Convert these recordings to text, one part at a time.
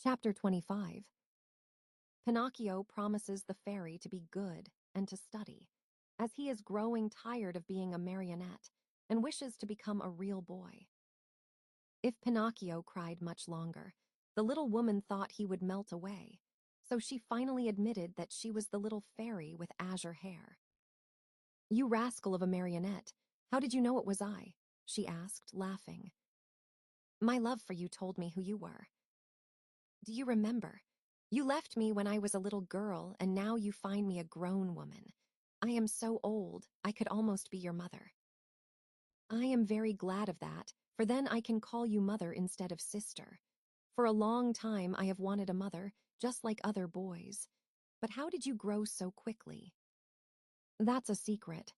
Chapter 25. Pinocchio promises the fairy to be good and to study, as he is growing tired of being a marionette and wishes to become a real boy. If Pinocchio cried much longer, the little woman thought he would melt away, so she finally admitted that she was the little fairy with azure hair. "You rascal of a marionette, how did you know it was I?" she asked, laughing. "My love for you told me who you were. Do you remember? You left me when I was a little girl, and now you find me a grown woman. I am so old, I could almost be your mother. I am very glad of that, for then I can call you mother instead of sister. For a long time I have wanted a mother, just like other boys. But how did you grow so quickly?" "That's a secret."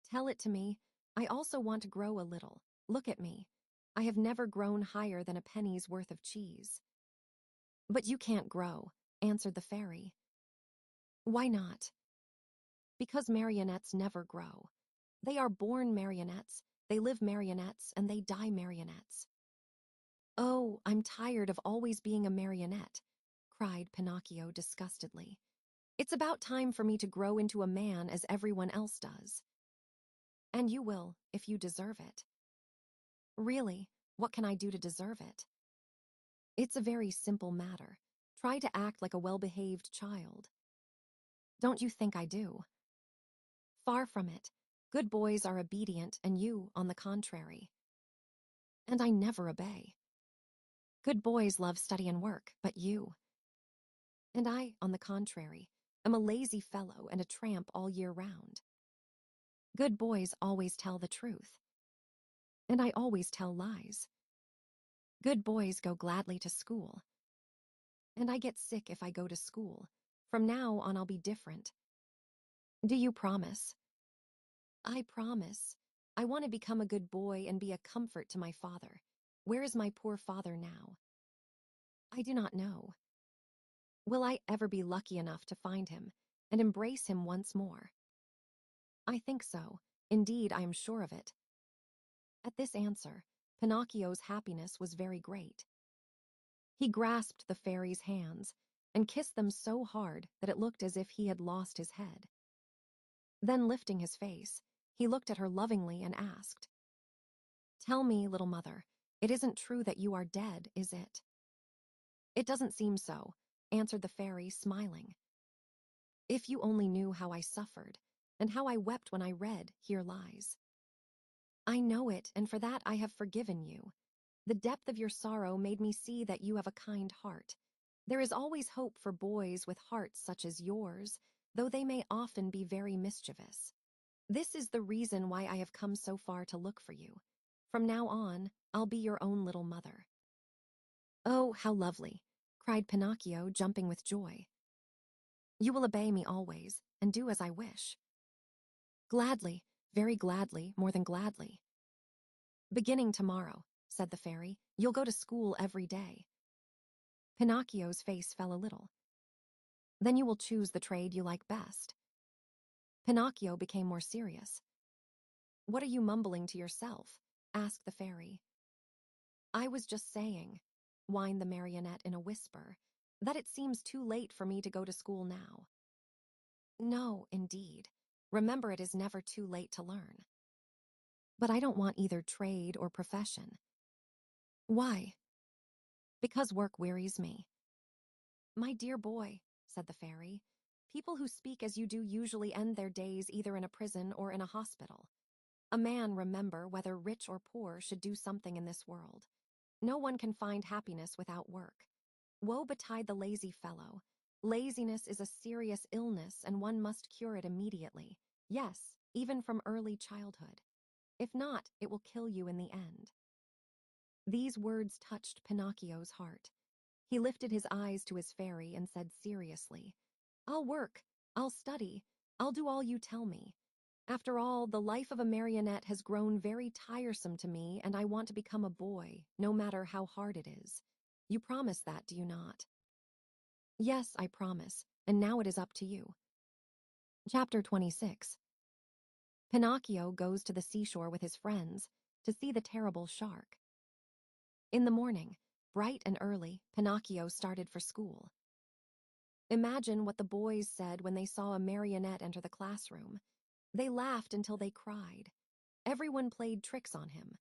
"Tell it to me. I also want to grow a little. Look at me. I have never grown higher than a penny's worth of cheese." "But you can't grow," answered the fairy. "Why not?" "Because marionettes never grow. They are born marionettes, they live marionettes, and they die marionettes." "Oh, I'm tired of always being a marionette," cried Pinocchio disgustedly. "It's about time for me to grow into a man as everyone else does." "And you will, if you deserve it." "Really, what can I do to deserve it?" "It's a very simple matter. Try to act like a well-behaved child." "Don't you think I do?" "Far from it. Good boys are obedient, and you, on the contrary." "And I never obey." "Good boys love study and work, but you—" "And I, on the contrary, am a lazy fellow and a tramp all year round." "Good boys always tell the truth." "And I always tell lies." "Good boys go gladly to school." "And I get sick if I go to school. From now on I'll be different." "Do you promise?" "I promise. I want to become a good boy and be a comfort to my father. Where is my poor father now?" "I do not know." "Will I ever be lucky enough to find him and embrace him once more?" "I think so. Indeed, I am sure of it." At this answer, Pinocchio's happiness was very great. He grasped the fairy's hands and kissed them so hard that it looked as if he had lost his head. Then, lifting his face, he looked at her lovingly and asked, "Tell me, little mother, it isn't true that you are dead, is it?" "It doesn't seem so," answered the fairy, smiling. "If you only knew how I suffered, and how I wept when I read 'Here Lies.' I know it, and for that I have forgiven you. The depth of your sorrow made me see that you have a kind heart. There is always hope for boys with hearts such as yours, though they may often be very mischievous. This is the reason why I have come so far to look for you. From now on, I'll be your own little mother." "Oh, how lovely!" cried Pinocchio, jumping with joy. "You will obey me always, and do as I wish." "Gladly, very gladly, more than gladly." "Beginning tomorrow," said the fairy, "you'll go to school every day." Pinocchio's face fell a little. "Then you will choose the trade you like best." Pinocchio became more serious. "What are you mumbling to yourself?" asked the fairy. "I was just saying," whined the marionette in a whisper, "that it seems too late for me to go to school now." "No, indeed. Remember, it is never too late to learn." "But I don't want either trade or profession." "Why?" "Because work wearies me." "My dear boy," said the fairy, "people who speak as you do usually end their days either in a prison or in a hospital. A man, remember, whether rich or poor, should do something in this world. No one can find happiness without work. Woe betide the lazy fellow. Laziness is a serious illness, and one must cure it immediately. Yes, even from early childhood. If not, it will kill you in the end." These words touched Pinocchio's heart. He lifted his eyes to his fairy and said seriously, "I'll work, I'll study, I'll do all you tell me. After all, the life of a marionette has grown very tiresome to me, and I want to become a boy, no matter how hard it is. You promise that, do you not?" "Yes, I promise, and now it is up to you." Chapter 26. Pinocchio goes to the seashore with his friends to see the terrible shark. In the morning, Bright and early, Pinocchio started for school. Imagine what the boys said when they saw a marionette enter the classroom. They laughed until they cried. Everyone played tricks on him.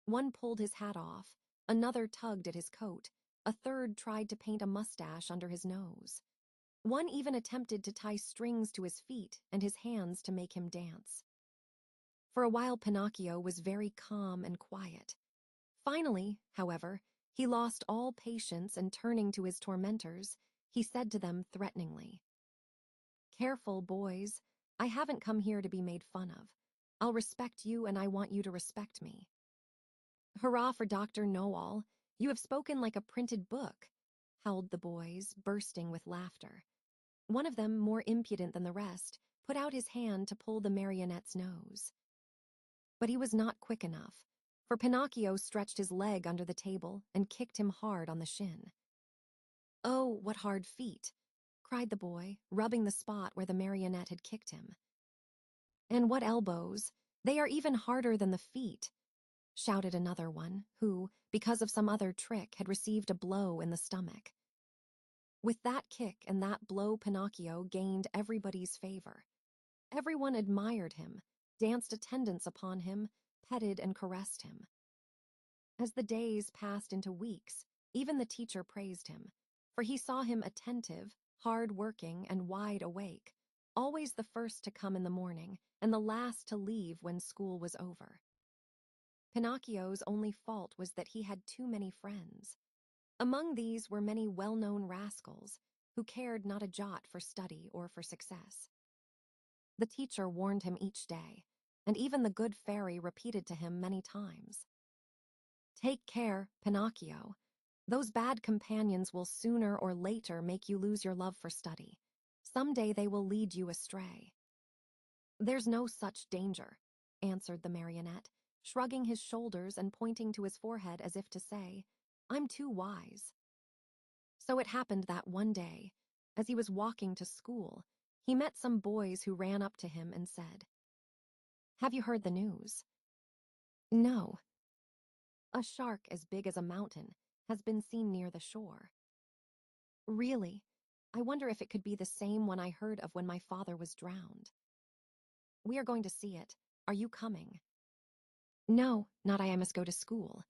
One pulled his hat off, another tugged at his coat, a third tried to paint a mustache under his nose. One even attempted to tie strings to his feet and his hands to make him dance. For a while, Pinocchio was very calm and quiet. Finally, however, he lost all patience and turning to his tormentors, he said to them threateningly, "Careful, boys. I haven't come here to be made fun of. I'll respect you and I want you to respect me." "Hurrah for Dr. Know-All. You have spoken like a printed book," howled the boys, bursting with laughter. One of them, more impudent than the rest, put out his hand to pull the marionette's nose. But he was not quick enough, for Pinocchio stretched his leg under the table and kicked him hard on the shin. "Oh, what hard feet!" cried the boy, rubbing the spot where the marionette had kicked him. "And what elbows! They are even harder than the feet," shouted another one, who, because of some other trick, had received a blow in the stomach. With that kick and that blow, Pinocchio gained everybody's favor. Everyone admired him, danced attendance upon him, petted and caressed him. As the days passed into weeks, even the teacher praised him, for he saw him attentive, hard-working, and wide awake, always the first to come in the morning and the last to leave when school was over. Pinocchio's only fault was that he had too many friends. Among these were many well-known rascals who cared not a jot for study or for success. The teacher warned him each day, and even the good fairy repeated to him many times, "Take care, Pinocchio. Those bad companions will sooner or later make you lose your love for study. Someday they will lead you astray." "There's no such danger," answered the marionette, shrugging his shoulders and pointing to his forehead as if to say, "I'm too wise." So it happened that one day, as he was walking to school, he met some boys who ran up to him and said, "Have you heard the news?" "No." "A shark as big as a mountain has been seen near the shore." "Really? I wonder if it could be the same one I heard of when my father was drowned." "We are going to see it. Are you coming?" "No, not I must go to school."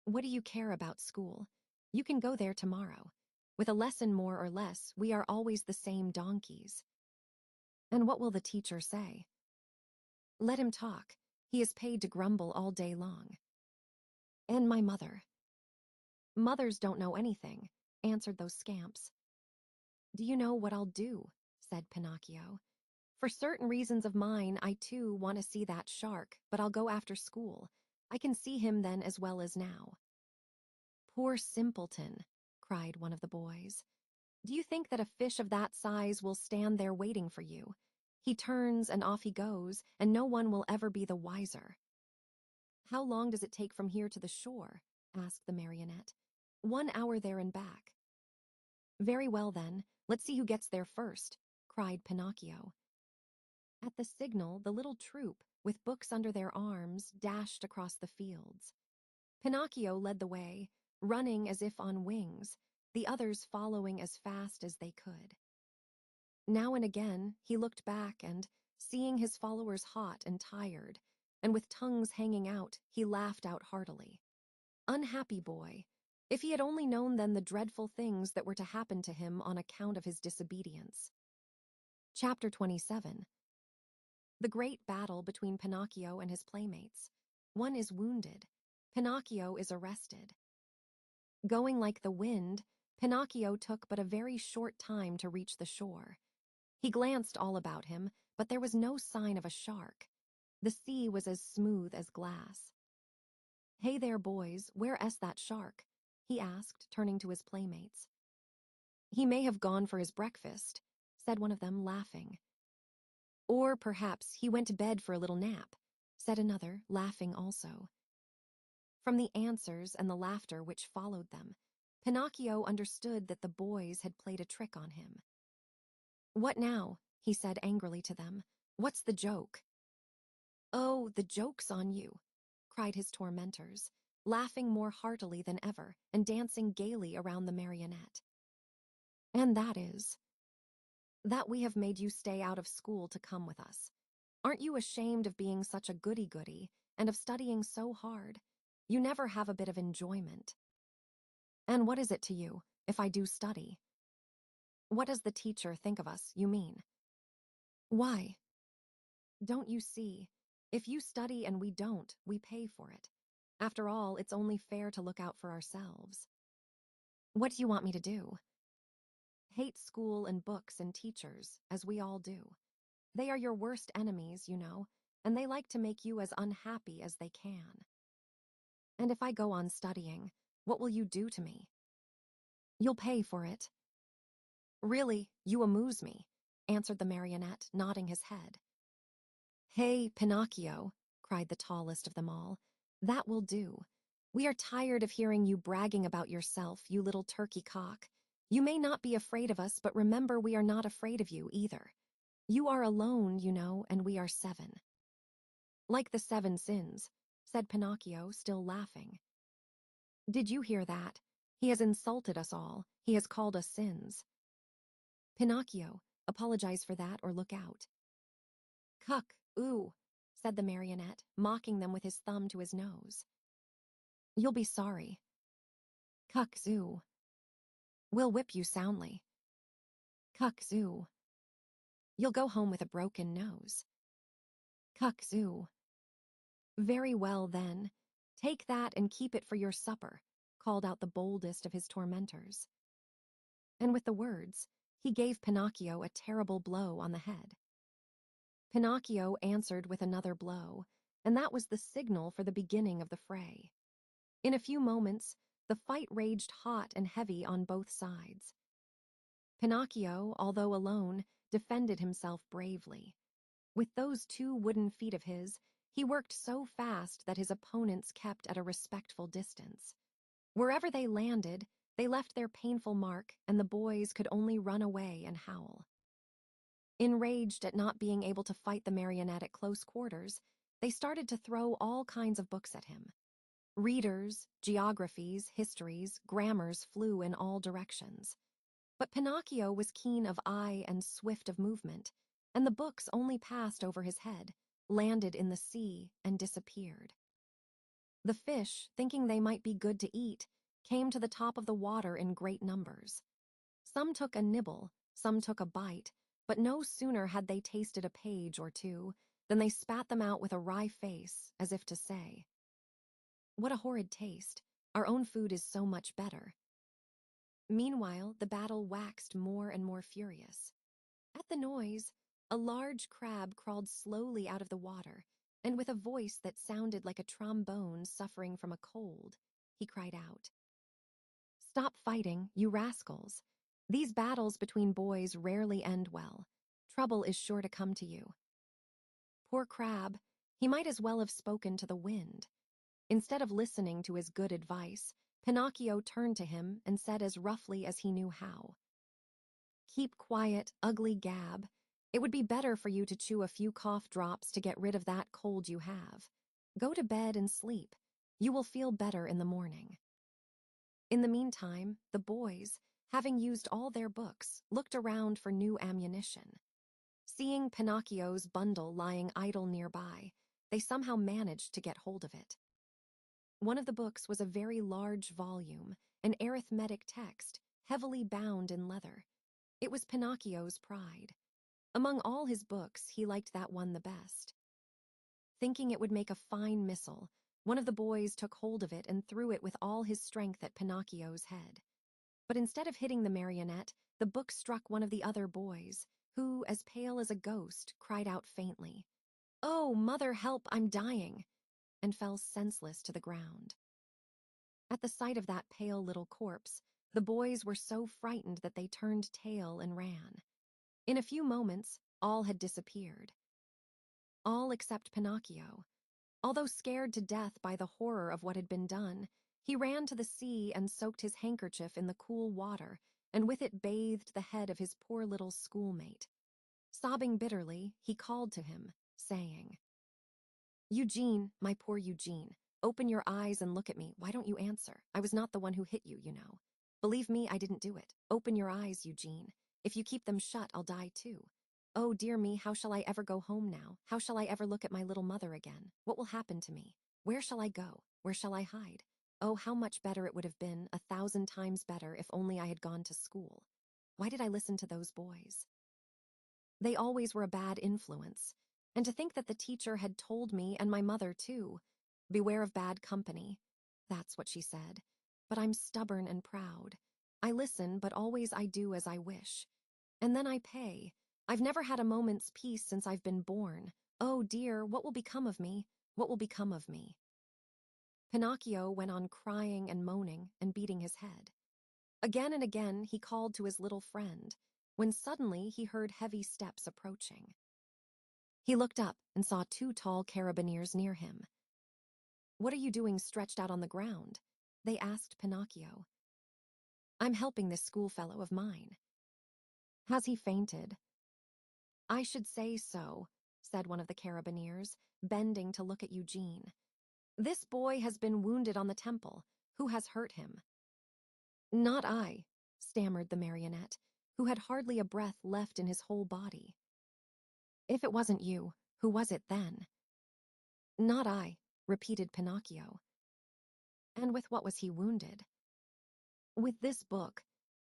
"What do you care about school? You can go there tomorrow. With a lesson more or less, we are always the same donkeys." "And what will the teacher say?" "Let him talk. He is paid to grumble all day long." "And my mother?" "Mothers don't know anything," answered those scamps. "Do you know what I'll do?" said Pinocchio. "For certain reasons of mine, I too want to see that shark, but I'll go after school. I can see him then as well as now." "Poor simpleton," cried one of the boys. "Do you think that a fish of that size will stand there waiting for you? He turns and off he goes, and no one will ever be the wiser." "How long does it take from here to the shore?" asked the marionette. "1 hour there and back." "Very well, then. Let's see who gets there first," cried Pinocchio. At the signal, the little troop, with books under their arms, dashed across the fields. Pinocchio led the way, running as if on wings, the others following as fast as they could. Now and again, he looked back and, seeing his followers hot and tired, and with tongues hanging out, he laughed out heartily. Unhappy boy! If he had only known then the dreadful things that were to happen to him on account of his disobedience. Chapter 27. The great battle between Pinocchio and his playmates. One is wounded. Pinocchio is arrested. Going like the wind, Pinocchio took but a very short time to reach the shore. He glanced all about him, but there was no sign of a shark. The sea was as smooth as glass. "Hey there, boys, where is that shark?" he asked, turning to his playmates. "He may have gone for his breakfast," said one of them, laughing. "Or perhaps he went to bed for a little nap," said another, laughing also. From the answers and the laughter which followed them, Pinocchio understood that the boys had played a trick on him. "What now?" he said angrily to them. "What's the joke?" "Oh, the joke's on you," cried his tormentors. laughing more heartily than ever and dancing gaily around the marionette. "And that is that we have made you stay out of school to come with us. Aren't you ashamed of being such a goody-goody and of studying so hard? You never have a bit of enjoyment. And what is it to you, if I do study? What does the teacher think of us, you mean? Why? Don't you see? If you study and we don't, we pay for it. After all, it's only fair to look out for ourselves. What do you want me to do? Hate school and books and teachers, as we all do. They are your worst enemies, you know, and they like to make you as unhappy as they can. And if I go on studying, what will you do to me? You'll pay for it. Really, you amuse me, answered the marionette, nodding his head. Hey, Pinocchio, cried the tallest of them all. That will do. We are tired of hearing you bragging about yourself, you little turkey cock. You may not be afraid of us, but remember we are not afraid of you either. You are alone, you know, and we are 7. Like the 7 sins, said Pinocchio, still laughing. Did you hear that? He has insulted us all. He has called us sins. Pinocchio, apologize for that or look out. Cuck, ooh, said the marionette, mocking them with his thumb to his nose. You'll be sorry. Cuck, zoo. We'll whip you soundly. Cuck, zoo. You'll go home with a broken nose. Cuck, zoo. Very well, then. Take that and keep it for your supper, called out the boldest of his tormentors. And with the words, he gave Pinocchio a terrible blow on the head. Pinocchio answered with another blow, and that was the signal for the beginning of the fray. In a few moments, the fight raged hot and heavy on both sides. Pinocchio, although alone, defended himself bravely. With those 2 wooden feet of his, he worked so fast that his opponents kept at a respectful distance. Wherever they landed, they left their painful mark, and the boys could only run away and howl. Enraged at not being able to fight the marionette at close quarters, they started to throw all kinds of books at him. Readers, geographies, histories, grammars flew in all directions. But Pinocchio was keen of eye and swift of movement, and the books only passed over his head, landed in the sea, and disappeared. The fish, thinking they might be good to eat, came to the top of the water in great numbers. Some took a nibble, some took a bite, but no sooner had they tasted a page or 2 than they spat them out with a wry face, as if to say, "What a horrid taste! Our own food is so much better." Meanwhile, the battle waxed more and more furious. At the noise, a large crab crawled slowly out of the water, and with a voice that sounded like a trombone suffering from a cold, he cried out, "Stop fighting, you rascals! These battles between boys rarely end well. Trouble is sure to come to you." Poor crab, he might as well have spoken to the wind. Instead of listening to his good advice, Pinocchio turned to him and said as roughly as he knew how, "Keep quiet, ugly Gab. It would be better for you to chew a few cough drops to get rid of that cold you have. Go to bed and sleep. You will feel better in the morning." In the meantime, the boys, having used all their books, looked around for new ammunition. Seeing Pinocchio's bundle lying idle nearby, they somehow managed to get hold of it. One of the books was a very large volume, an arithmetic text, heavily bound in leather. It was Pinocchio's pride. Among all his books, he liked that one the best. Thinking it would make a fine missile, one of the boys took hold of it and threw it with all his strength at Pinocchio's head. But instead of hitting the marionette, the book struck one of the other boys, who, as pale as a ghost, cried out faintly, "Oh, mother, help, I'm dying!" and fell senseless to the ground. At the sight of that pale little corpse, the boys were so frightened that they turned tail and ran. In a few moments, all had disappeared. All except Pinocchio. Although scared to death by the horror of what had been done, he ran to the sea and soaked his handkerchief in the cool water, and with it bathed the head of his poor little schoolmate. Sobbing bitterly, he called to him, saying, "Eugene, my poor Eugene, Open your eyes and look at me. Why don't you answer? I was not the one who hit you, you know. Believe me, I didn't do it. Open your eyes, Eugene. If you keep them shut, I'll die too. Oh, dear me, how shall I ever go home now? How shall I ever look at my little mother again? What will happen to me? Where shall I go? Where shall I hide? Oh, how much better it would have been, 1,000 times better, if only I had gone to school. Why did I listen to those boys? They always were a bad influence. And to think that the teacher had told me, and my mother too, beware of bad company. That's what she said. But I'm stubborn and proud. I listen, but always I do as I wish. And then I pay. I've never had a moment's peace since I've been born. Oh dear, what will become of me? What will become of me? Pinocchio went on crying and moaning and beating his head. Again and again he called to his little friend, when suddenly he heard heavy steps approaching. He looked up and saw 2 tall carabineers near him. "What are you doing stretched out on the ground?" they asked Pinocchio. "I'm helping this schoolfellow of mine." "Has he fainted?" "I should say so," said one of the carabineers, bending to look at Eugene. "This boy has been wounded on the temple. Who has hurt him?" "Not I," stammered the marionette, who had hardly a breath left in his whole body. "If it wasn't you, who was it then?" "Not I," repeated Pinocchio. "And with what was he wounded?" "With this book,"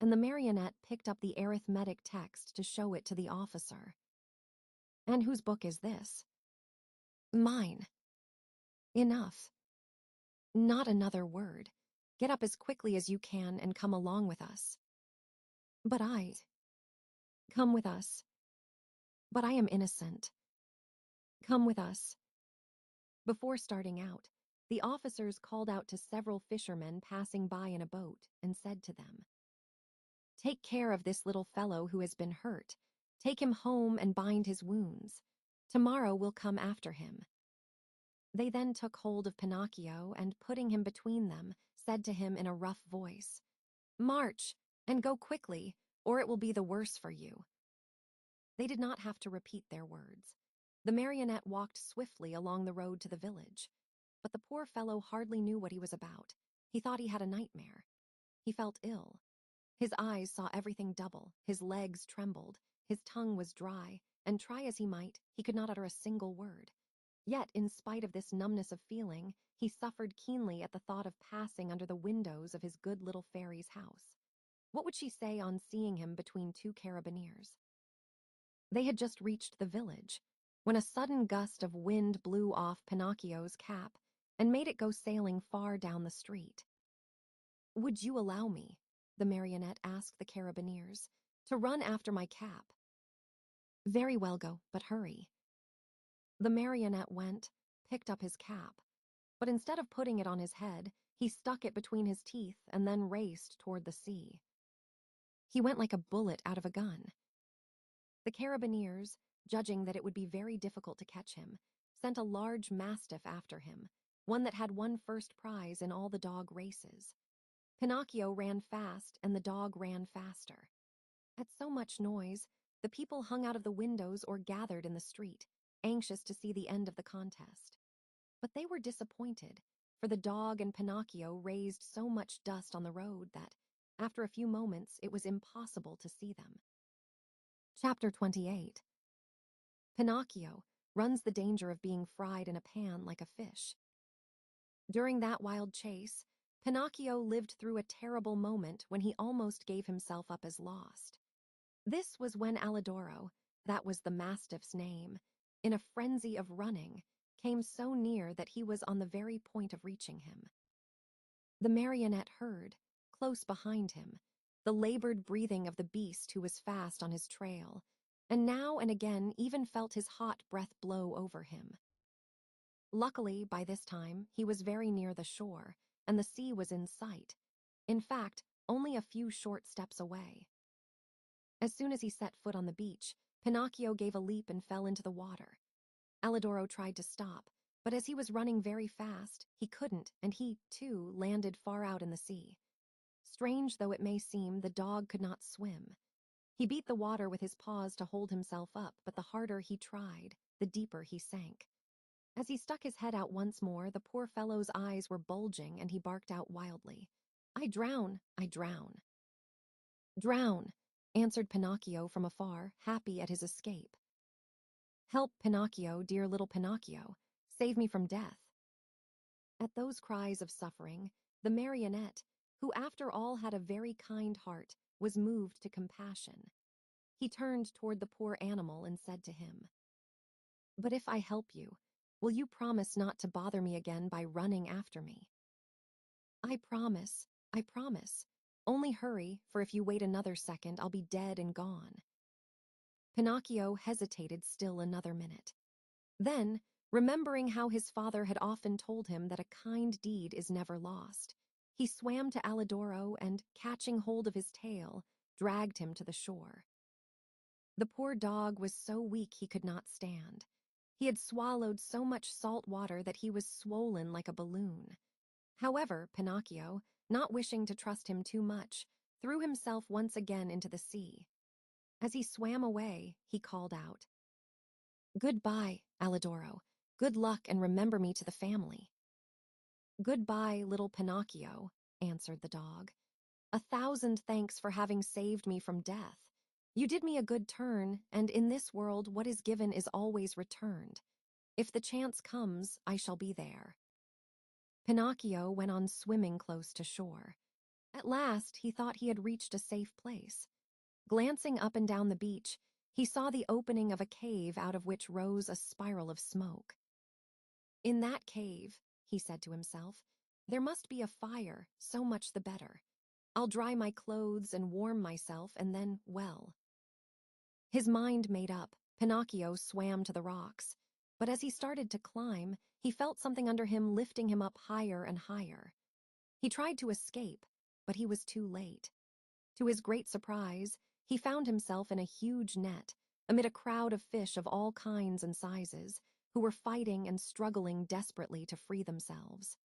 and the marionette picked up the arithmetic text to show it to the officer. "And whose book is this?" "Mine." "Enough. Not another word. Get up as quickly as you can and come along with us." "But I—" "Come with us." "But I am innocent." "Come with us." Before starting out, the officers called out to several fishermen passing by in a boat and said to them, "Take care of this little fellow who has been hurt. Take him home and bind his wounds. Tomorrow we'll come after him." They then took hold of Pinocchio and, putting him between them, said to him in a rough voice, "March, and go quickly, or it will be the worse for you." They did not have to repeat their words. The marionette walked swiftly along the road to the village. But the poor fellow hardly knew what he was about. He thought he had a nightmare. He felt ill. His eyes saw everything double, his legs trembled, his tongue was dry, and try as he might, he could not utter a single word. Yet, in spite of this numbness of feeling, he suffered keenly at the thought of passing under the windows of his good little fairy's house. What would she say on seeing him between 2 carabineers? They had just reached the village, when a sudden gust of wind blew off Pinocchio's cap and made it go sailing far down the street. "Would you allow me," the marionette asked the carabineers, "to run after my cap?" "Very well, go, but hurry." The marionette went, picked up his cap, but instead of putting it on his head, he stuck it between his teeth and then raced toward the sea. He went like a bullet out of a gun. The carabineers, judging that it would be very difficult to catch him, sent a large mastiff after him, one that had won first prize in all the dog races. Pinocchio ran fast, and the dog ran faster. At so much noise, the people hung out of the windows or gathered in the street, anxious to see the end of the contest. But they were disappointed, for the dog and Pinocchio raised so much dust on the road that, after a few moments, it was impossible to see them. Chapter 28. Pinocchio runs the danger of being fried in a pan like a fish. During that wild chase, Pinocchio lived through a terrible moment when he almost gave himself up as lost. This was when Alidoro, that was the mastiff's name, in a frenzy of running, came so near that he was on the very point of reaching him. The marionette heard, close behind him, the labored breathing of the beast who was fast on his trail, and now and again even felt his hot breath blow over him. Luckily, by this time, he was very near the shore, and the sea was in sight. In fact, only a few short steps away. As soon as he set foot on the beach, Pinocchio gave a leap and fell into the water. Alidoro tried to stop, but as he was running very fast, he couldn't, and he, too, landed far out in the sea. Strange though it may seem, the dog could not swim. He beat the water with his paws to hold himself up, but the harder he tried, the deeper he sank. As he stuck his head out once more, the poor fellow's eyes were bulging and he barked out wildly, "I drown, I drown." "Drown," answered Pinocchio from afar, happy at his escape. "Help, Pinocchio, dear little Pinocchio. Save me from death." At those cries of suffering, the marionette, who after all had a very kind heart, was moved to compassion. He turned toward the poor animal and said to him, "But if I help you, will you promise not to bother me again by running after me?" "I promise, I promise. Only hurry, for if you wait another second, I'll be dead and gone." Pinocchio hesitated still another minute. Then, remembering how his father had often told him that a kind deed is never lost, he swam to Alidoro and, catching hold of his tail, dragged him to the shore. The poor dog was so weak he could not stand. He had swallowed so much salt water that he was swollen like a balloon. However, Pinocchio, not wishing to trust him too much, threw himself once again into the sea. As he swam away, he called out, "Goodbye, Alidoro. Good luck and remember me to the family." "Goodbye, little Pinocchio," answered the dog. "1,000 thanks for having saved me from death. You did me a good turn, and in this world what is given is always returned. If the chance comes, I shall be there." Pinocchio went on swimming close to shore. At last he thought he had reached a safe place. Glancing up and down the beach, he saw the opening of a cave out of which rose a spiral of smoke. "In that cave," he said to himself, "there must be a fire, so much the better. I'll dry my clothes and warm myself, and then, well." His mind made up, Pinocchio swam to the rocks. But as he started to climb, he felt something under him lifting him up higher and higher. He tried to escape, but he was too late. To his great surprise, he found himself in a huge net, amid a crowd of fish of all kinds and sizes, who were fighting and struggling desperately to free themselves.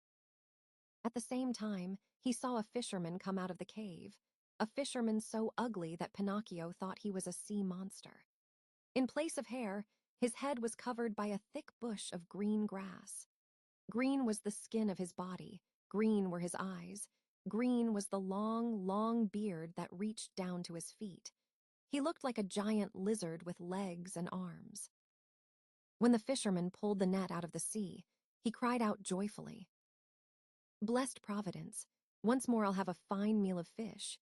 At the same time, he saw a fisherman come out of the cave, a fisherman so ugly that Pinocchio thought he was a sea monster. In place of hair, his head was covered by a thick bush of green grass. Green was the skin of his body, green were his eyes, green was the long, long beard that reached down to his feet. He looked like a giant lizard with legs and arms. When the fisherman pulled the net out of the sea, he cried out joyfully, "Blessed Providence, once more I'll have a fine meal of fish."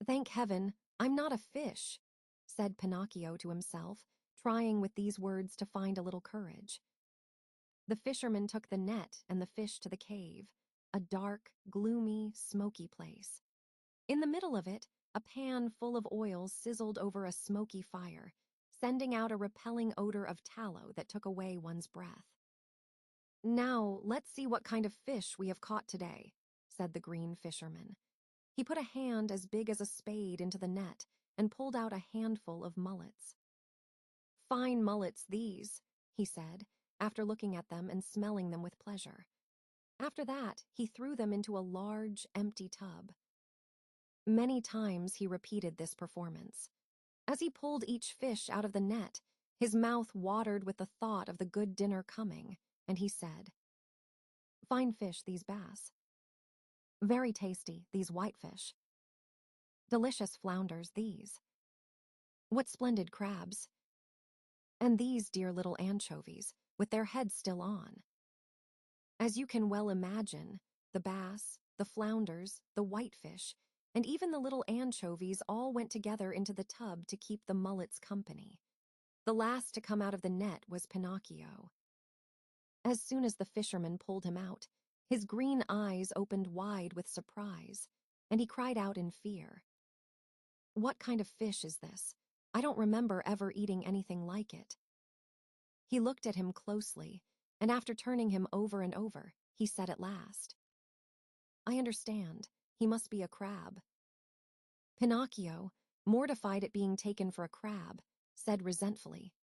"Thank heaven, I'm not a fish," said Pinocchio to himself, trying with these words to find a little courage. The fisherman took the net and the fish to the cave, a dark, gloomy, smoky place. In the middle of it, a pan full of oil sizzled over a smoky fire, sending out a repelling odor of tallow that took away one's breath. "Now, let's see what kind of fish we have caught today," said the green fisherman. He put a hand as big as a spade into the net and pulled out a handful of mullets. "Fine mullets these," he said, after looking at them and smelling them with pleasure. After that, he threw them into a large, empty tub. Many times he repeated this performance. As he pulled each fish out of the net, his mouth watered with the thought of the good dinner coming, and he said, "Fine fish, these bass. Very tasty, these whitefish. Delicious flounders, these. What splendid crabs. And these dear little anchovies, with their heads still on." As you can well imagine, the bass, the flounders, the whitefish, and even the little anchovies all went together into the tub to keep the mullets company. The last to come out of the net was Pinocchio. As soon as the fisherman pulled him out, his green eyes opened wide with surprise, and he cried out in fear, "What kind of fish is this? I don't remember ever eating anything like it." He looked at him closely, and after turning him over and over, he said at last, "I understand. He must be a crab." Pinocchio, mortified at being taken for a crab, said resentfully,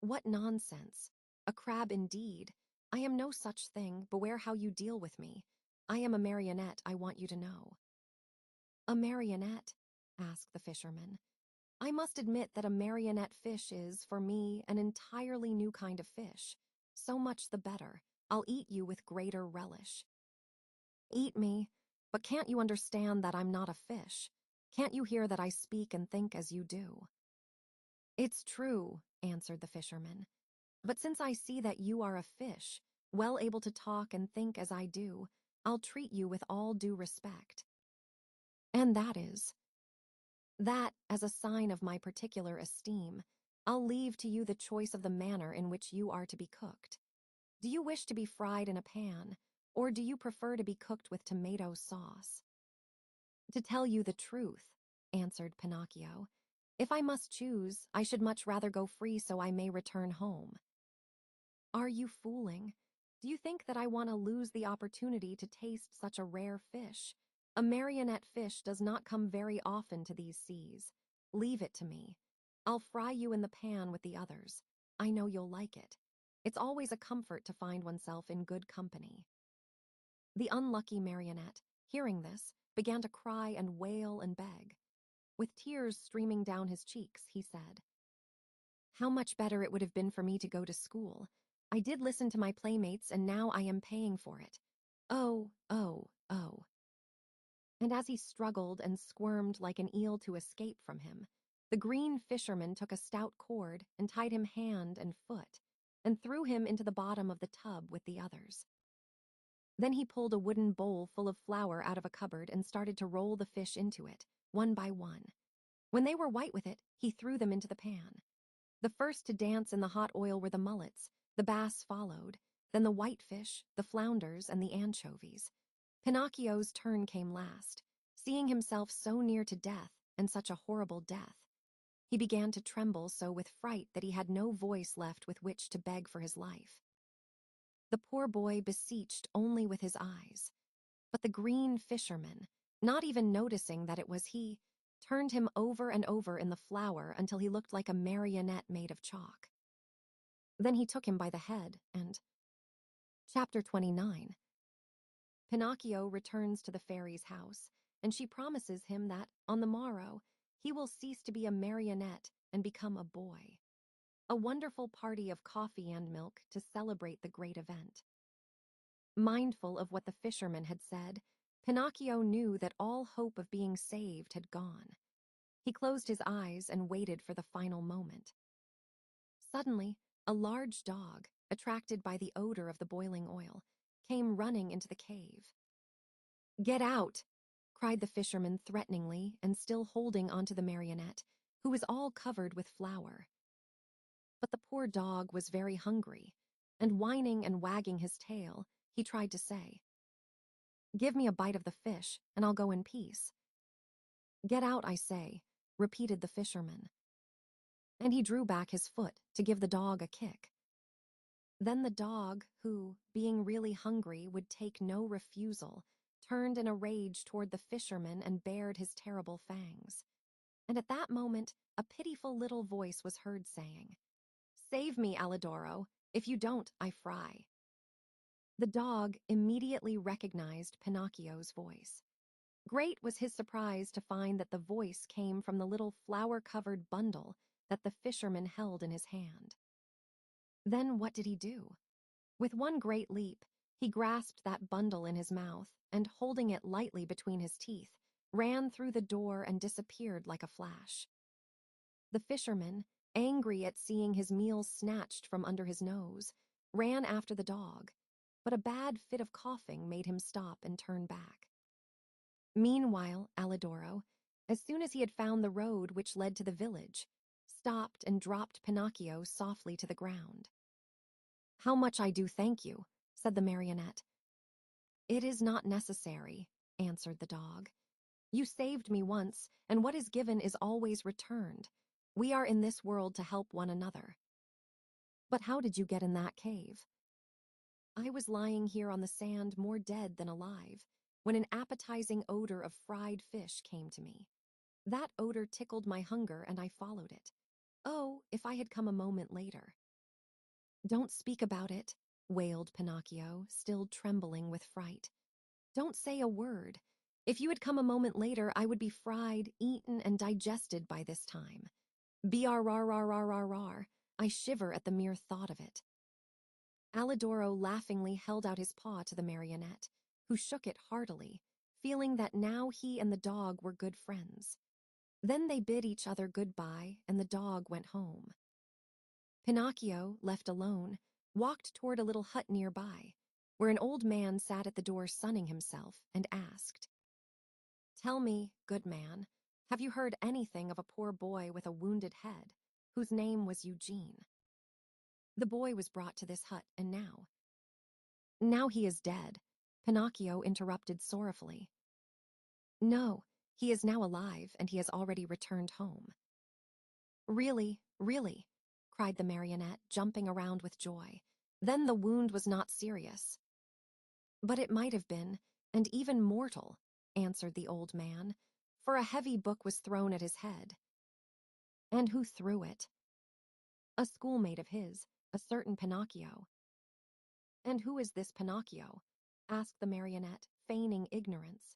"What nonsense! A crab indeed! I am no such thing. Beware how you deal with me. I am a marionette, I want you to know." "A marionette?" asked the fisherman. "I must admit that a marionette fish is, for me, an entirely new kind of fish. So much the better. I'll eat you with greater relish. Eat me, but can't you understand that I'm not a fish? Can't you hear that I speak and think as you do? It's true, answered the fisherman. But since I see that you are a fish, well able to talk and think as I do, I'll treat you with all due respect. And that, as a sign of my particular esteem, I'll leave to you the choice of the manner in which you are to be cooked. Do you wish to be fried in a pan, or do you prefer to be cooked with tomato sauce? To tell you the truth, answered Pinocchio, if I must choose, I should much rather go free so I may return home. Are you fooling? Do you think that I want to lose the opportunity to taste such a rare fish? A marionette fish does not come very often to these seas. Leave it to me. I'll fry you in the pan with the others. I know you'll like it. It's always a comfort to find oneself in good company. The unlucky marionette, hearing this, began to cry and wail and beg. With tears streaming down his cheeks, he said, "How much better it would have been for me to go to school. I did listen to my playmates, and now I am paying for it. Oh, oh, oh." And as he struggled and squirmed like an eel to escape from him, the green fisherman took a stout cord and tied him hand and foot, and threw him into the bottom of the tub with the others. Then he pulled a wooden bowl full of flour out of a cupboard and started to roll the fish into it, one by one. When they were white with it, he threw them into the pan. The first to dance in the hot oil were the mullets, the bass followed, then the whitefish, the flounders, and the anchovies. Pinocchio's turn came last. Seeing himself so near to death, and such a horrible death, he began to tremble so with fright that he had no voice left with which to beg for his life. The poor boy beseeched only with his eyes, but the green fisherman, not even noticing that it was he, turned him over and over in the flour until he looked like a marionette made of chalk. Then he took him by the head and... Chapter 29. Pinocchio returns to the fairy's house, and she promises him that, on the morrow, he will cease to be a marionette and become a boy. A wonderful party of coffee and milk to celebrate the great event. Mindful of what the fisherman had said, Pinocchio knew that all hope of being saved had gone. He closed his eyes and waited for the final moment. Suddenly, a large dog, attracted by the odor of the boiling oil, came running into the cave. "Get out!" cried the fisherman threateningly and still holding onto the marionette, who was all covered with flour. But the poor dog was very hungry, and whining and wagging his tail, he tried to say, "Give me a bite of the fish, and I'll go in peace." "Get out, I say," repeated the fisherman. And he drew back his foot to give the dog a kick. Then the dog, who, being really hungry, would take no refusal, turned in a rage toward the fisherman and bared his terrible fangs. And at that moment, a pitiful little voice was heard saying, "Save me, Alidoro. If you don't, I fry." The dog immediately recognized Pinocchio's voice. Great was his surprise to find that the voice came from the little flour-covered bundle that the fisherman held in his hand. Then what did he do? With one great leap, he grasped that bundle in his mouth and, holding it lightly between his teeth, ran through the door and disappeared like a flash. The fisherman, angry at seeing his meal snatched from under his nose, ran after the dog, but a bad fit of coughing made him stop and turn back. Meanwhile, Alidoro, as soon as he had found the road which led to the village, stopped and dropped Pinocchio softly to the ground. "How much I do thank you," said the marionette. "It is not necessary," answered the dog. "You saved me once, and what is given is always returned. We are in this world to help one another." "But how did you get in that cave?" "I was lying here on the sand more dead than alive, when an appetizing odor of fried fish came to me. That odor tickled my hunger and I followed it. Oh, if I had come a moment later." "Don't speak about it," wailed Pinocchio, still trembling with fright. "Don't say a word. If you had come a moment later, I would be fried, eaten, and digested by this time. Brar. I shiver at the mere thought of it." Alidoro laughingly held out his paw to the marionette, who shook it heartily, feeling that now he and the dog were good friends. Then they bid each other goodbye, and the dog went home. Pinocchio, left alone, walked toward a little hut nearby, where an old man sat at the door sunning himself, and asked, "Tell me, good man, have you heard anything of a poor boy with a wounded head, whose name was Eugene?" The boy was brought to this hut, and now he is dead, Pinocchio interrupted sorrowfully. No, he is now alive, and he has already returned home. Really, really, cried the marionette, jumping around with joy. Then the wound was not serious. But it might have been, and even mortal, answered the old man, for a heavy book was thrown at his head. And who threw it? A schoolmate of his, a certain Pinocchio. And who is this Pinocchio? Asked the marionette, feigning ignorance.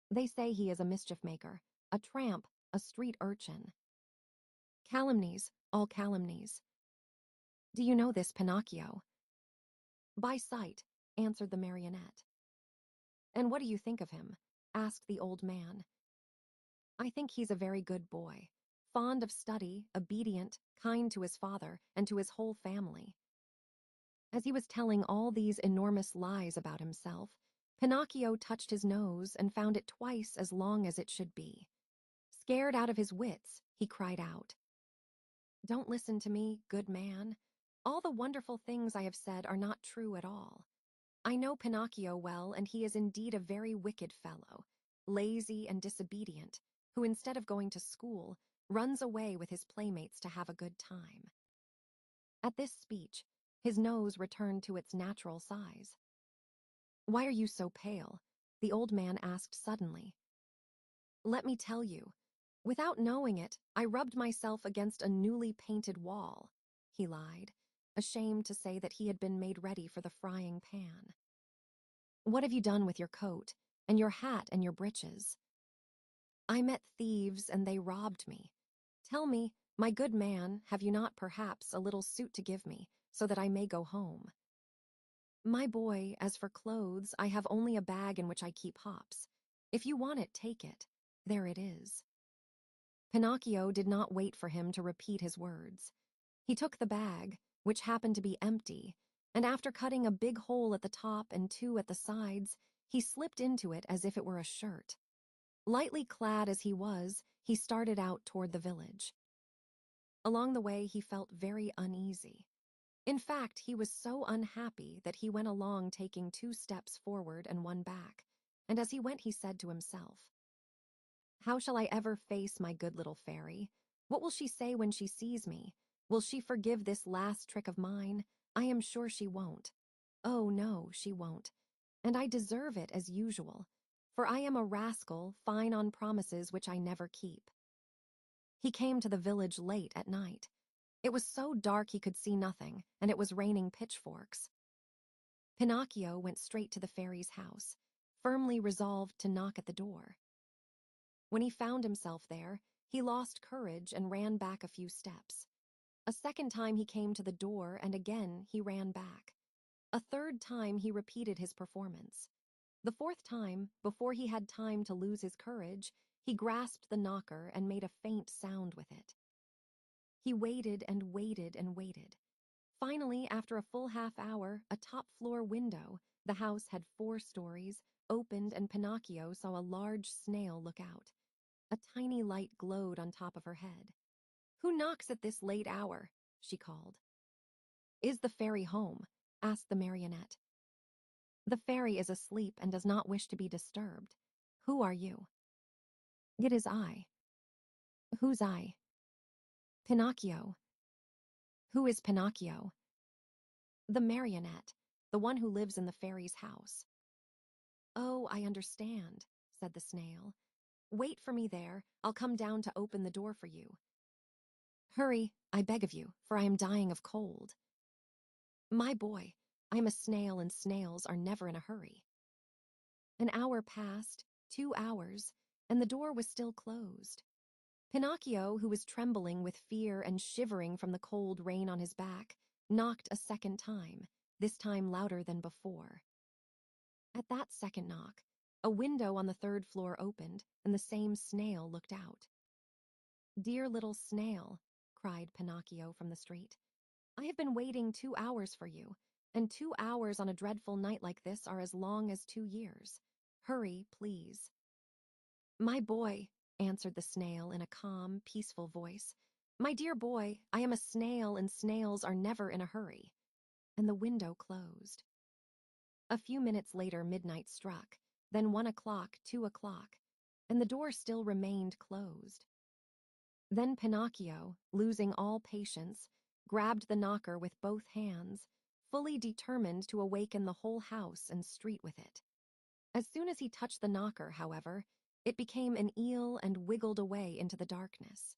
They say he is a mischief maker, a tramp, a street urchin. Calumnies, all calumnies. Do you know this Pinocchio? By sight, answered the marionette. And what do you think of him? Asked the old man. I think he's a very good boy, fond of study, obedient, kind to his father, and to his whole family. As he was telling all these enormous lies about himself, Pinocchio touched his nose and found it twice as long as it should be. Scared out of his wits, he cried out, "Don't listen to me, good man. All the wonderful things I have said are not true at all. I know Pinocchio well, and he is indeed a very wicked fellow, lazy and disobedient, who instead of going to school, runs away with his playmates to have a good time." At this speech, his nose returned to its natural size. "Why are you so pale?" the old man asked suddenly. "Let me tell you. Without knowing it, I rubbed myself against a newly painted wall," he lied, ashamed to say that he had been made ready for the frying pan. "What have you done with your coat, and your hat and your breeches?" "I met thieves, and they robbed me. Tell me, my good man, have you not perhaps a little suit to give me, so that I may go home?" "My boy, as for clothes, I have only a bag in which I keep hops. If you want it, take it. There it is." Pinocchio did not wait for him to repeat his words. He took the bag, which happened to be empty, and after cutting a big hole at the top and two at the sides, he slipped into it as if it were a shirt. Lightly clad as he was, he started out toward the village. Along the way, he felt very uneasy. In fact, he was so unhappy that he went along taking 2 steps forward and 1 back, and as he went he said to himself, "How shall I ever face my good little fairy? What will she say when she sees me? Will she forgive this last trick of mine? I am sure she won't. Oh, no, she won't. And I deserve it as usual, for I am a rascal, fine on promises which I never keep." He came to the village late at night. It was so dark he could see nothing, and it was raining pitchforks. Pinocchio went straight to the fairy's house, firmly resolved to knock at the door. When he found himself there, he lost courage and ran back a few steps. A second time he came to the door, and again he ran back. A third time he repeated his performance. The fourth time, before he had time to lose his courage, he grasped the knocker and made a faint sound with it. He waited and waited and waited. Finally, after a full half-hour, a top-floor window, the house had 4 stories, opened, and Pinocchio saw a large snail look out. A tiny light glowed on top of her head. "Who knocks at this late hour?" she called. "Is the fairy home?" asked the marionette. "The fairy is asleep and does not wish to be disturbed. Who are you?" "It is I." "Who's I?" "Pinocchio." "Who is Pinocchio?" "The marionette, the one who lives in the fairy's house." "Oh, I understand," said the snail. "Wait for me there. I'll come down to open the door for you." "Hurry, I beg of you, for I am dying of cold." "My boy, I am a snail, and snails are never in a hurry." An hour passed, 2 hours, and the door was still closed. Pinocchio, who was trembling with fear and shivering from the cold rain on his back, knocked a second time, this time louder than before. At that second knock, a window on the third floor opened, and the same snail looked out. "Dear little snail," cried Pinocchio from the street, "I have been waiting 2 hours for you, and 2 hours on a dreadful night like this are as long as 2 years. Hurry, please." "My boy," answered the snail in a calm, peaceful voice, "my dear boy, I am a snail, and snails are never in a hurry." And the window closed. A few minutes later midnight struck, then 1 o'clock, 2 o'clock, and the door still remained closed. Then Pinocchio, losing all patience, grabbed the knocker with both hands, fully determined to awaken the whole house and street with it. As soon as he touched the knocker, however, it became an eel and wiggled away into the darkness.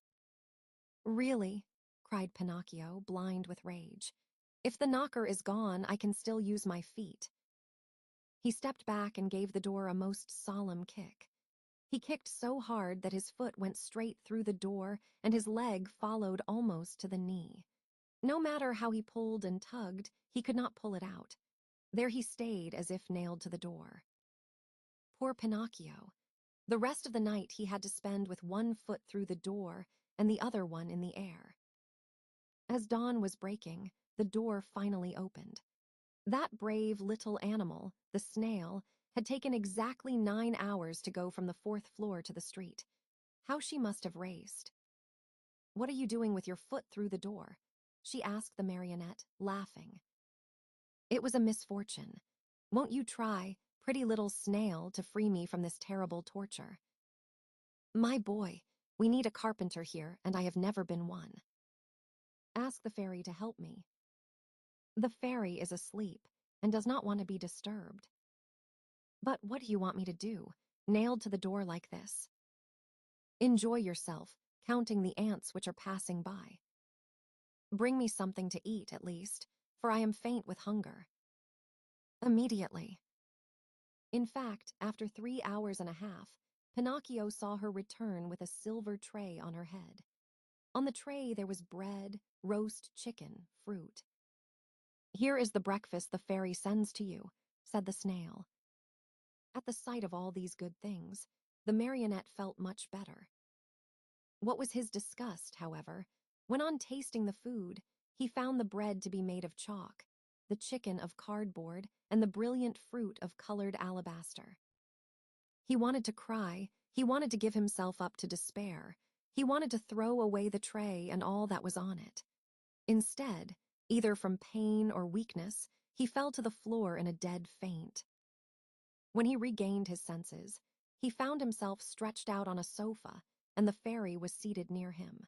"Really?" cried Pinocchio, blind with rage. "If the knocker is gone, I can still use my feet." He stepped back and gave the door a most solemn kick. He kicked so hard that his foot went straight through the door and his leg followed almost to the knee. No matter how he pulled and tugged, he could not pull it out. There he stayed as if nailed to the door. Poor Pinocchio. The rest of the night he had to spend with one foot through the door and the other one in the air. As dawn was breaking, the door finally opened. That brave little animal, the snail, had taken exactly 9 hours to go from the fourth floor to the street. How she must have raced. "What are you doing with your foot through the door?" she asked the marionette, laughing. "It was a misfortune. Won't you try, pretty little snail, to free me from this terrible torture?" "My boy, we need a carpenter here, and I have never been one." "Ask the fairy to help me." "The fairy is asleep and does not want to be disturbed." "But what do you want me to do, nailed to the door like this?" "Enjoy yourself, counting the ants which are passing by." "Bring me something to eat, at least, for I am faint with hunger." "Immediately." In fact, after 3 hours and a half, Pinocchio saw her return with a silver tray on her head. On the tray there was bread, roast chicken, fruit. "Here is the breakfast the fairy sends to you," said the snail. At the sight of all these good things, the marionette felt much better. What was his disgust, however, when on tasting the food, he found the bread to be made of chalk, the chicken of cardboard, and the brilliant fruit of colored alabaster. He wanted to cry, he wanted to give himself up to despair, he wanted to throw away the tray and all that was on it. Instead, either from pain or weakness, he fell to the floor in a dead faint. When he regained his senses, he found himself stretched out on a sofa, and the fairy was seated near him.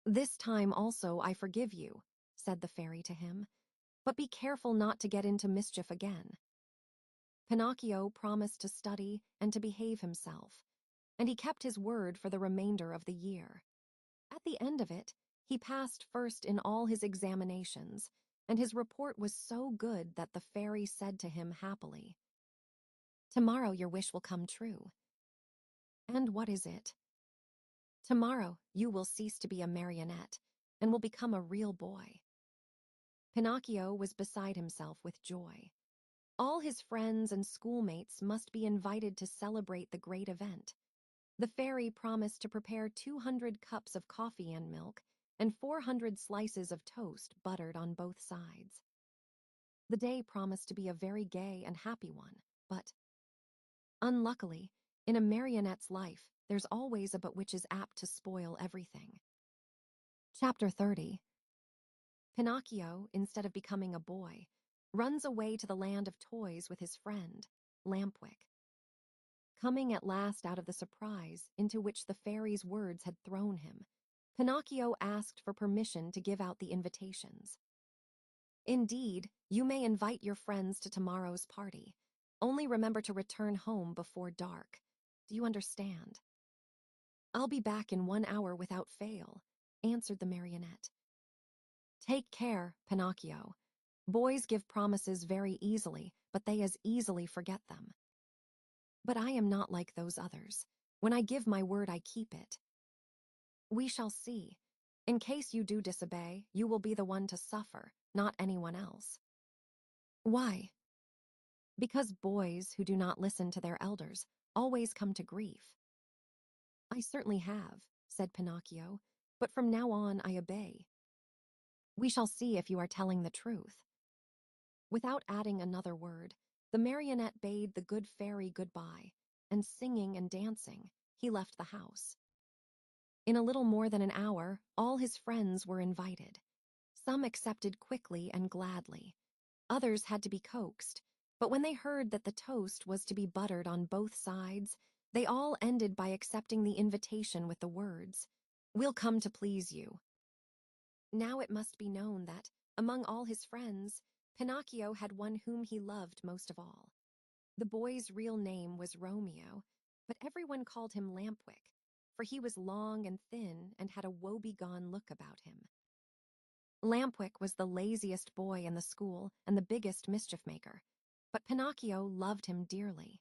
"This time also I forgive you," said the fairy to him, "but be careful not to get into mischief again." Pinocchio promised to study and to behave himself, and he kept his word for the remainder of the year. At the end of it, he passed first in all his examinations, and his report was so good that the fairy said to him happily, "Tomorrow your wish will come true." "And what is it?" "Tomorrow you will cease to be a marionette and will become a real boy." Pinocchio was beside himself with joy. All his friends and schoolmates must be invited to celebrate the great event. The fairy promised to prepare 200 cups of coffee and milk and 400 slices of toast buttered on both sides. The day promised to be a very gay and happy one, but unluckily, in a marionette's life, there's always a but which is apt to spoil everything. Chapter 30. Pinocchio, instead of becoming a boy, runs away to the land of toys with his friend, Lampwick. Coming at last out of the surprise into which the fairy's words had thrown him, Pinocchio asked for permission to give out the invitations. "Indeed, you may invite your friends to tomorrow's party. Only remember to return home before dark. Do you understand?" "I'll be back in 1 hour without fail," answered the marionette. "Take care, Pinocchio. Boys give promises very easily, but they as easily forget them." "But I am not like those others. When I give my word, I keep it." "We shall see. In case you do disobey, you will be the one to suffer, not anyone else. Why? Because boys who do not listen to their elders always come to grief. I certainly have, said Pinocchio, but from now on I obey. We shall see if you are telling the truth. Without adding another word, the marionette bade the good fairy goodbye, and singing and dancing, he left the house. In a little more than an hour, all his friends were invited. Some accepted quickly and gladly. Others had to be coaxed, but when they heard that the toast was to be buttered on both sides, they all ended by accepting the invitation with the words, "We'll come to please you." Now it must be known that, among all his friends, Pinocchio had one whom he loved most of all. The boy's real name was Romeo, but everyone called him Lampwick, for he was long and thin and had a woebegone look about him. Lampwick was the laziest boy in the school and the biggest mischief-maker, but Pinocchio loved him dearly.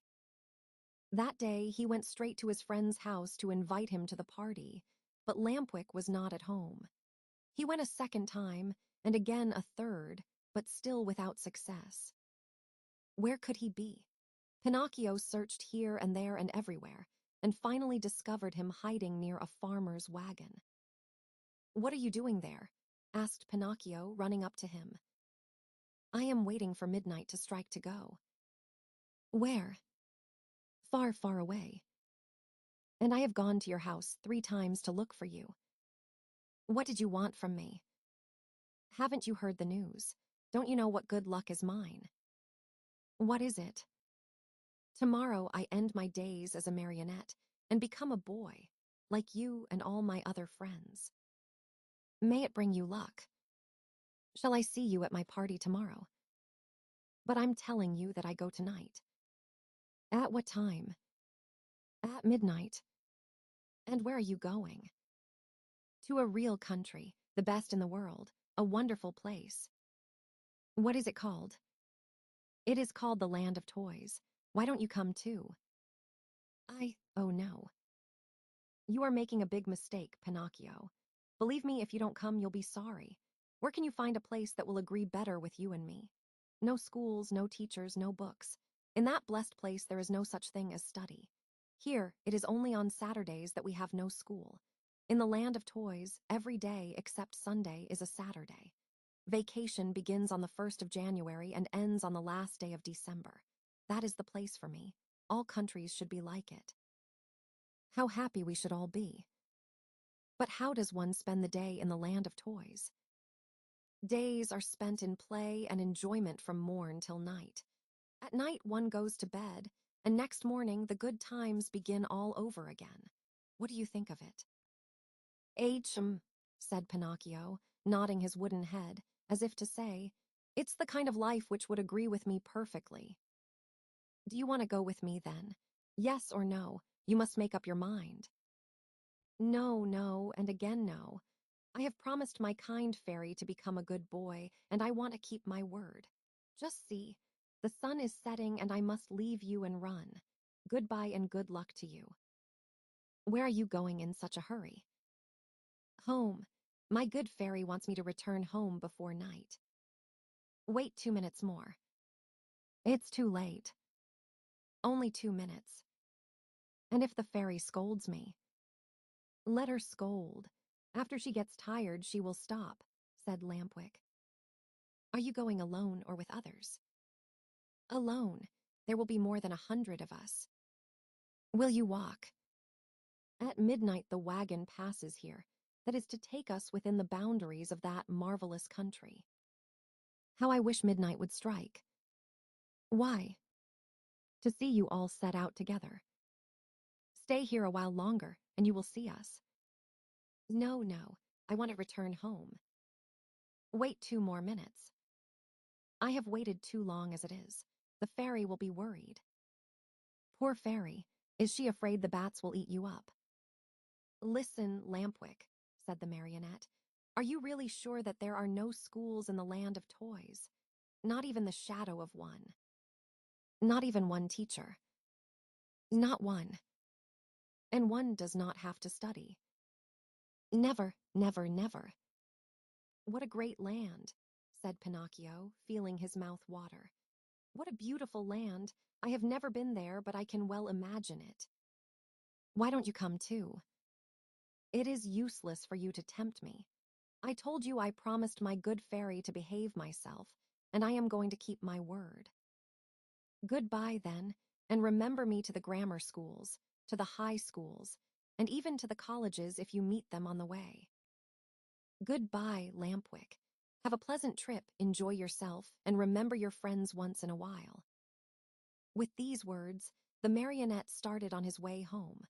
That day he went straight to his friend's house to invite him to the party, but Lampwick was not at home. He went a second time, and again a third, but still without success. Where could he be? Pinocchio searched here and there and everywhere, and finally discovered him hiding near a farmer's wagon. "What are you doing there?" asked Pinocchio, running up to him. "I am waiting for midnight to strike to go." "Where?" "Far, far away. And I have gone to your house 3 times to look for you." "What did you want from me?" "Haven't you heard the news? Don't you know what good luck is mine?" "What is it?" "Tomorrow I end my days as a marionette and become a boy, like you and all my other friends." "May it bring you luck." "Shall I see you at my party tomorrow?" "But I'm telling you that I go tonight." "At what time?" "At midnight." "And where are you going?" "To a real country, the best in the world, a wonderful place." "What is it called?" "It is called the Land of Toys. Why don't you come too?" "Oh no." "You are making a big mistake, Pinocchio. Believe me, if you don't come, you'll be sorry. Where can you find a place that will agree better with you and me? No schools, no teachers, no books. In that blessed place there is no such thing as study. Here, it is only on Saturdays that we have no school. In the Land of Toys, every day except Sunday is a Saturday. Vacation begins on the 1st of January and ends on the last day of December. That is the place for me. All countries should be like it. How happy we should all be. But how does one spend the day in the Land of Toys? Days are spent in play and enjoyment from morn till night. At night one goes to bed, and next morning the good times begin all over again. What do you think of it?" Said Pinocchio, nodding his wooden head, as if to say, "It's the kind of life which would agree with me perfectly." "Do you want to go with me, then? Yes or no? You must make up your mind." "No, no, and again no. I have promised my kind fairy to become a good boy, and I want to keep my word. Just see, the sun is setting and I must leave you and run. Goodbye and good luck to you." "Where are you going in such a hurry?" "Home. My good fairy wants me to return home before night." "Wait 2 minutes more." "It's too late." "Only 2 minutes." "And if the fairy scolds me?" "Let her scold. After she gets tired, she will stop," said Lampwick. "Are you going alone or with others?" "Alone. There will be more than 100 of us." "Will you walk?" "At midnight the wagon passes here, that is to take us within the boundaries of that marvelous country." "How I wish midnight would strike." "Why?" "To see you all set out together." "Stay here a while longer, and you will see us." "No, no, I want to return home." "Wait 2 more minutes." "I have waited too long as it is. The fairy will be worried." "Poor fairy. Is she afraid the bats will eat you up?" "Listen, Lampwick," said the marionette. "Are you really sure that there are no schools in the Land of Toys? Not even the shadow of one?" "Not even one teacher?" "Not one." "And one does not have to study?" Never, never, never. What a great land, said Pinocchio, feeling his mouth water. What a beautiful land. I have never been there, but I can well imagine it. Why don't you come too? It is useless for you to tempt me. I told you I promised my good fairy to behave myself, and I am going to keep my word. Goodbye, then, and remember me to the grammar schools, to the high schools, and even to the colleges if you meet them on the way. Goodbye, Lampwick. Have a pleasant trip, enjoy yourself, and remember your friends once in a while. With these words, the marionette started on his way home.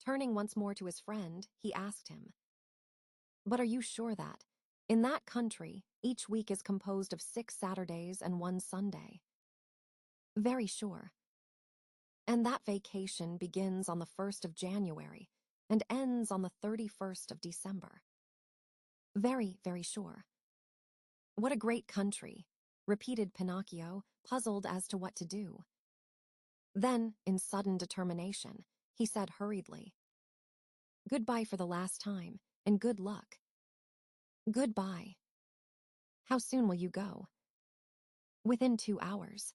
Turning once more to his friend, he asked him, "But are you sure that, in that country, each week is composed of 6 Saturdays and 1 Sunday?" "Very sure." "And that vacation begins on the 1st of January and ends on the 31st of December?" "Very, very sure." "What a great country," repeated Pinocchio, puzzled as to what to do. Then, in sudden determination, he said hurriedly, "Goodbye for the last time, and good luck." "Goodbye." "How soon will you go?" "Within 2 hours."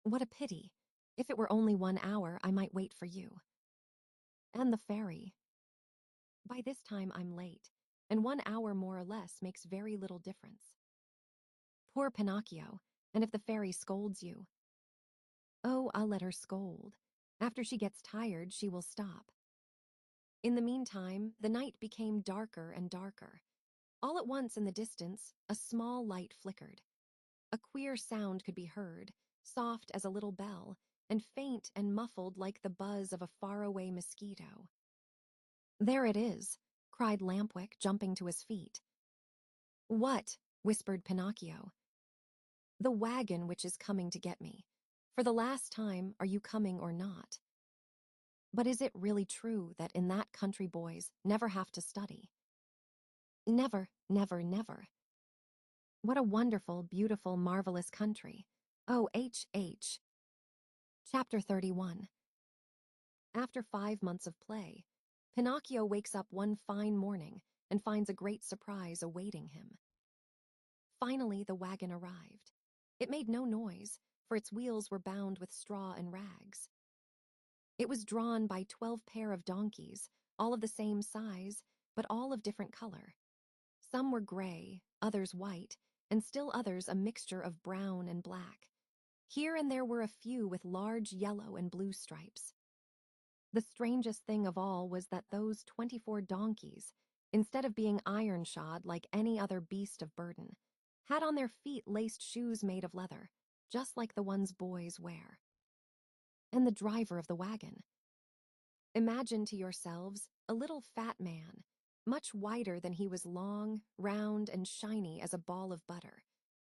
"What a pity. If it were only 1 hour, I might wait for you." "And the ferry?" "By this time I'm late, and 1 hour more or less makes very little difference." Poor Pinocchio, and if the fairy scolds you? "Oh, I'll let her scold. After she gets tired, she will stop." In the meantime, the night became darker and darker. All at once in the distance, a small light flickered. A queer sound could be heard, soft as a little bell, and faint and muffled like the buzz of a faraway mosquito. "There it is!" cried Lampwick, jumping to his feet. "What?" whispered Pinocchio. "The wagon which is coming to get me. For the last time, are you coming or not?" "But is it really true that in that country boys never have to study?" "Never, never, never." "What a wonderful, beautiful, marvelous country. Oh, H. Chapter 31. After 5 months of play, Pinocchio wakes up one fine morning and finds a great surprise awaiting him. Finally, the wagon arrived. It made no noise, for its wheels were bound with straw and rags. It was drawn by 12 pair of donkeys, all of the same size, but all of different color. Some were gray, others white, and still others a mixture of brown and black. Here and there were a few with large yellow and blue stripes. The strangest thing of all was that those 24 donkeys, instead of being iron-shod like any other beast of burden, had on their feet laced shoes made of leather, just like the ones boys wear. And the driver of the wagon. Imagine to yourselves a little fat man, much wider than he was long, round, and shiny as a ball of butter,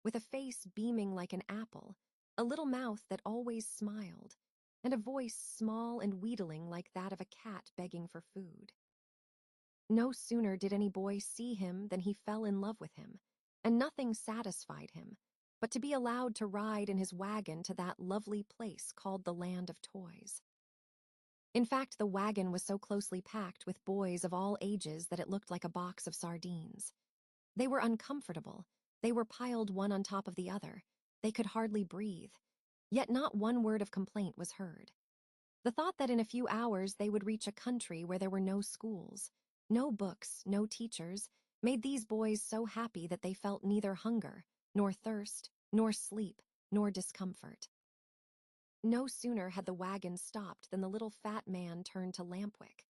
with a face beaming like an apple, a little mouth that always smiled, and a voice small and wheedling like that of a cat begging for food. No sooner did any boy see him than he fell in love with him, and nothing satisfied him but to be allowed to ride in his wagon to that lovely place called the Land of Toys. In fact, the wagon was so closely packed with boys of all ages that it looked like a box of sardines. They were uncomfortable. They were piled one on top of the other. They could hardly breathe. Yet not one word of complaint was heard. The thought that in a few hours they would reach a country where there were no schools, no books, no teachers, made these boys so happy that they felt neither hunger, nor thirst, nor sleep, nor discomfort. No sooner had the wagon stopped than the little fat man turned to Lampwick.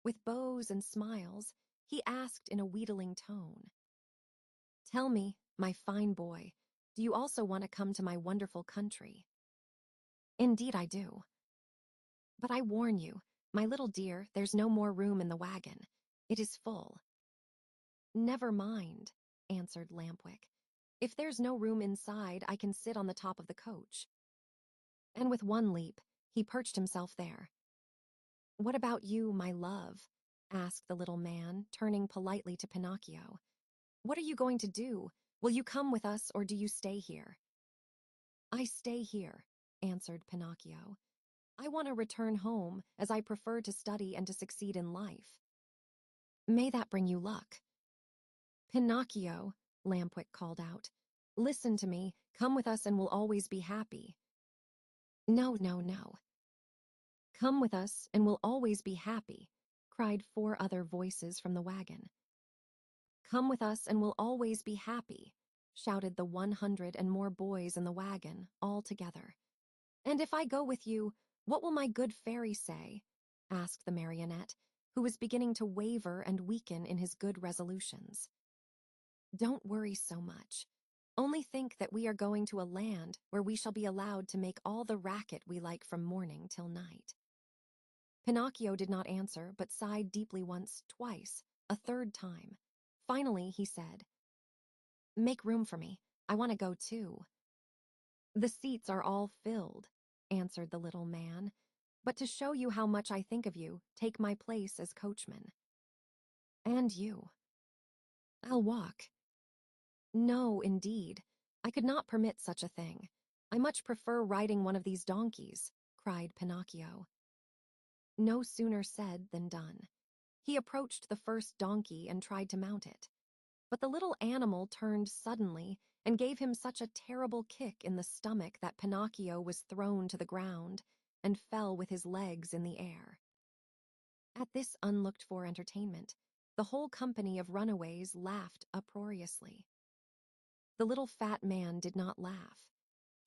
With bows and smiles, he asked in a wheedling tone, "Tell me, my fine boy, do you also want to come to my wonderful country?" "Indeed I do." "But I warn you, my little dear, there's no more room in the wagon. It is full." "Never mind," answered Lampwick. "If there's no room inside, I can sit on the top of the coach." And with one leap, he perched himself there. "What about you, my love?" asked the little man, turning politely to Pinocchio. "What are you going to do? Will you come with us, or do you stay here?" "I stay here," answered Pinocchio. "I want to return home, as I prefer to study and to succeed in life." May that bring you luck. Pinocchio, Lampwick called out. Listen to me, come with us and we'll always be happy. No, no, no. Come with us and we'll always be happy, cried 4 other voices from the wagon. Come with us and we'll always be happy, shouted the 100 and more boys in the wagon, all together. And if I go with you, what will my good fairy say? Asked the marionette, who was beginning to waver and weaken in his good resolutions. Don't worry so much. Only think that we are going to a land where we shall be allowed to make all the racket we like from morning till night. Pinocchio did not answer, but sighed deeply once, twice, a third time. Finally, he said, Make room for me. I want to go too. The seats are all filled, answered the little man. But to show you how much I think of you, take my place as coachman. And you. I'll walk. No, indeed. I could not permit such a thing. I much prefer riding one of these donkeys, cried Pinocchio. No sooner said than done. He approached the first donkey and tried to mount it. But the little animal turned suddenly and gave him such a terrible kick in the stomach that Pinocchio was thrown to the ground and fell with his legs in the air. At this unlooked-for entertainment, the whole company of runaways laughed uproariously. The little fat man did not laugh.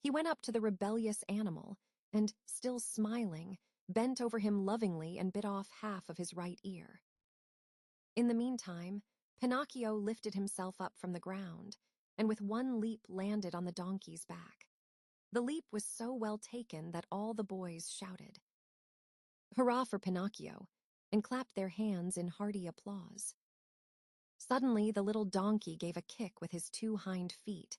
He went up to the rebellious animal and, still smiling, bent over him lovingly and bit off half of his right ear. In the meantime, Pinocchio lifted himself up from the ground and with one leap landed on the donkey's back. The leap was so well taken that all the boys shouted, "Hurrah for Pinocchio!" and clapped their hands in hearty applause. Suddenly, the little donkey gave a kick with his 2 hind feet,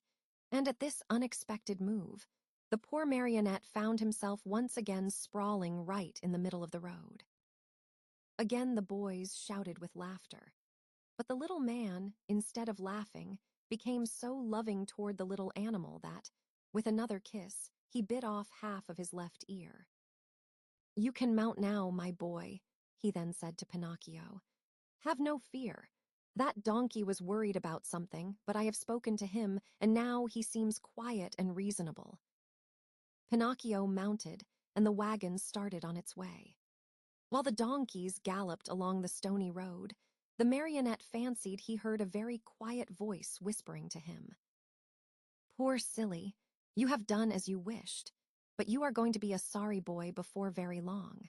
and at this unexpected move, the poor marionette found himself once again sprawling right in the middle of the road. Again the boys shouted with laughter, but the little man, instead of laughing, became so loving toward the little animal that, with another kiss, he bit off half of his left ear. "You can mount now, my boy," he then said to Pinocchio. "Have no fear. That donkey was worried about something, but I have spoken to him, and now he seems quiet and reasonable." Pinocchio mounted, and the wagon started on its way. While the donkeys galloped along the stony road, the marionette fancied he heard a very quiet voice whispering to him. "Poor silly, you have done as you wished, but you are going to be a sorry boy before very long."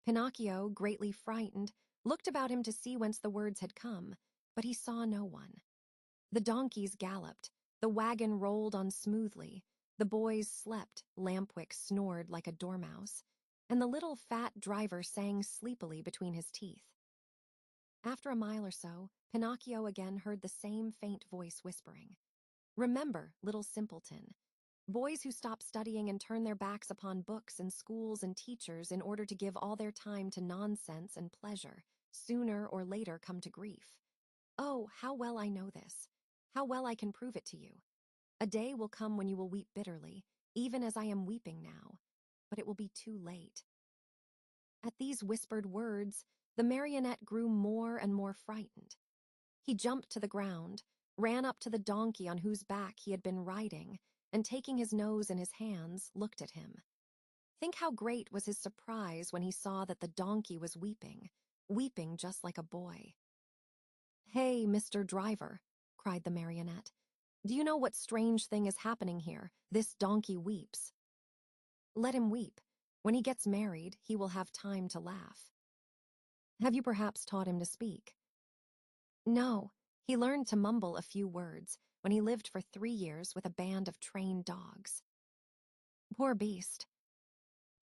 Pinocchio, greatly frightened, looked about him to see whence the words had come, but he saw no one. The donkeys galloped, the wagon rolled on smoothly, the boys slept, Lampwick snored like a dormouse, and the little fat driver sang sleepily between his teeth. After a mile or so, Pinocchio again heard the same faint voice whispering, "Remember, little simpleton, boys who stop studying and turn their backs upon books and schools and teachers in order to give all their time to nonsense and pleasure, sooner or later come to grief. Oh, how well I know this! How well I can prove it to you! A day will come when you will weep bitterly, even as I am weeping now, but it will be too late." At these whispered words, the marionette grew more and more frightened. He jumped to the ground, ran up to the donkey on whose back he had been riding, and taking his nose in his hands, looked at him. Think how great was his surprise when he saw that the donkey was weeping, weeping just like a boy. "Hey, Mr. Driver," cried the marionette, "do you know what strange thing is happening here? This donkey weeps." "Let him weep. When he gets married, he will have time to laugh." "Have you perhaps taught him to speak?" "No, he learned to mumble a few words when he lived for 3 years with a band of trained dogs." "Poor beast."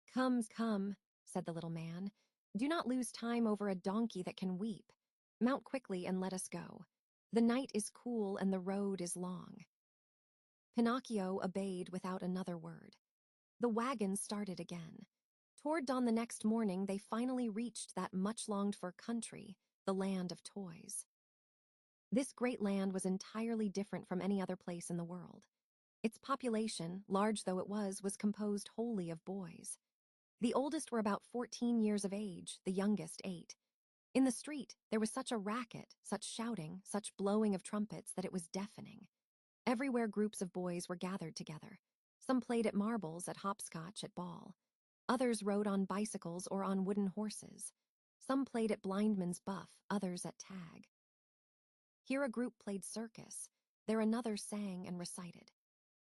"Come, come," said the little man. "Do not lose time over a donkey that can weep. Mount quickly and let us go. The night is cool and the road is long." Pinocchio obeyed without another word. The wagon started again. Toward dawn the next morning, they finally reached that much-longed-for country, the land of toys. This great land was entirely different from any other place in the world. Its population, large though it was composed wholly of boys. The oldest were about 14 years of age, the youngest 8. In the street, there was such a racket, such shouting, such blowing of trumpets that it was deafening. Everywhere groups of boys were gathered together. Some played at marbles, at hopscotch, at ball. Others rode on bicycles or on wooden horses. Some played at blindman's buff, others at tag. Here a group played circus, there another sang and recited.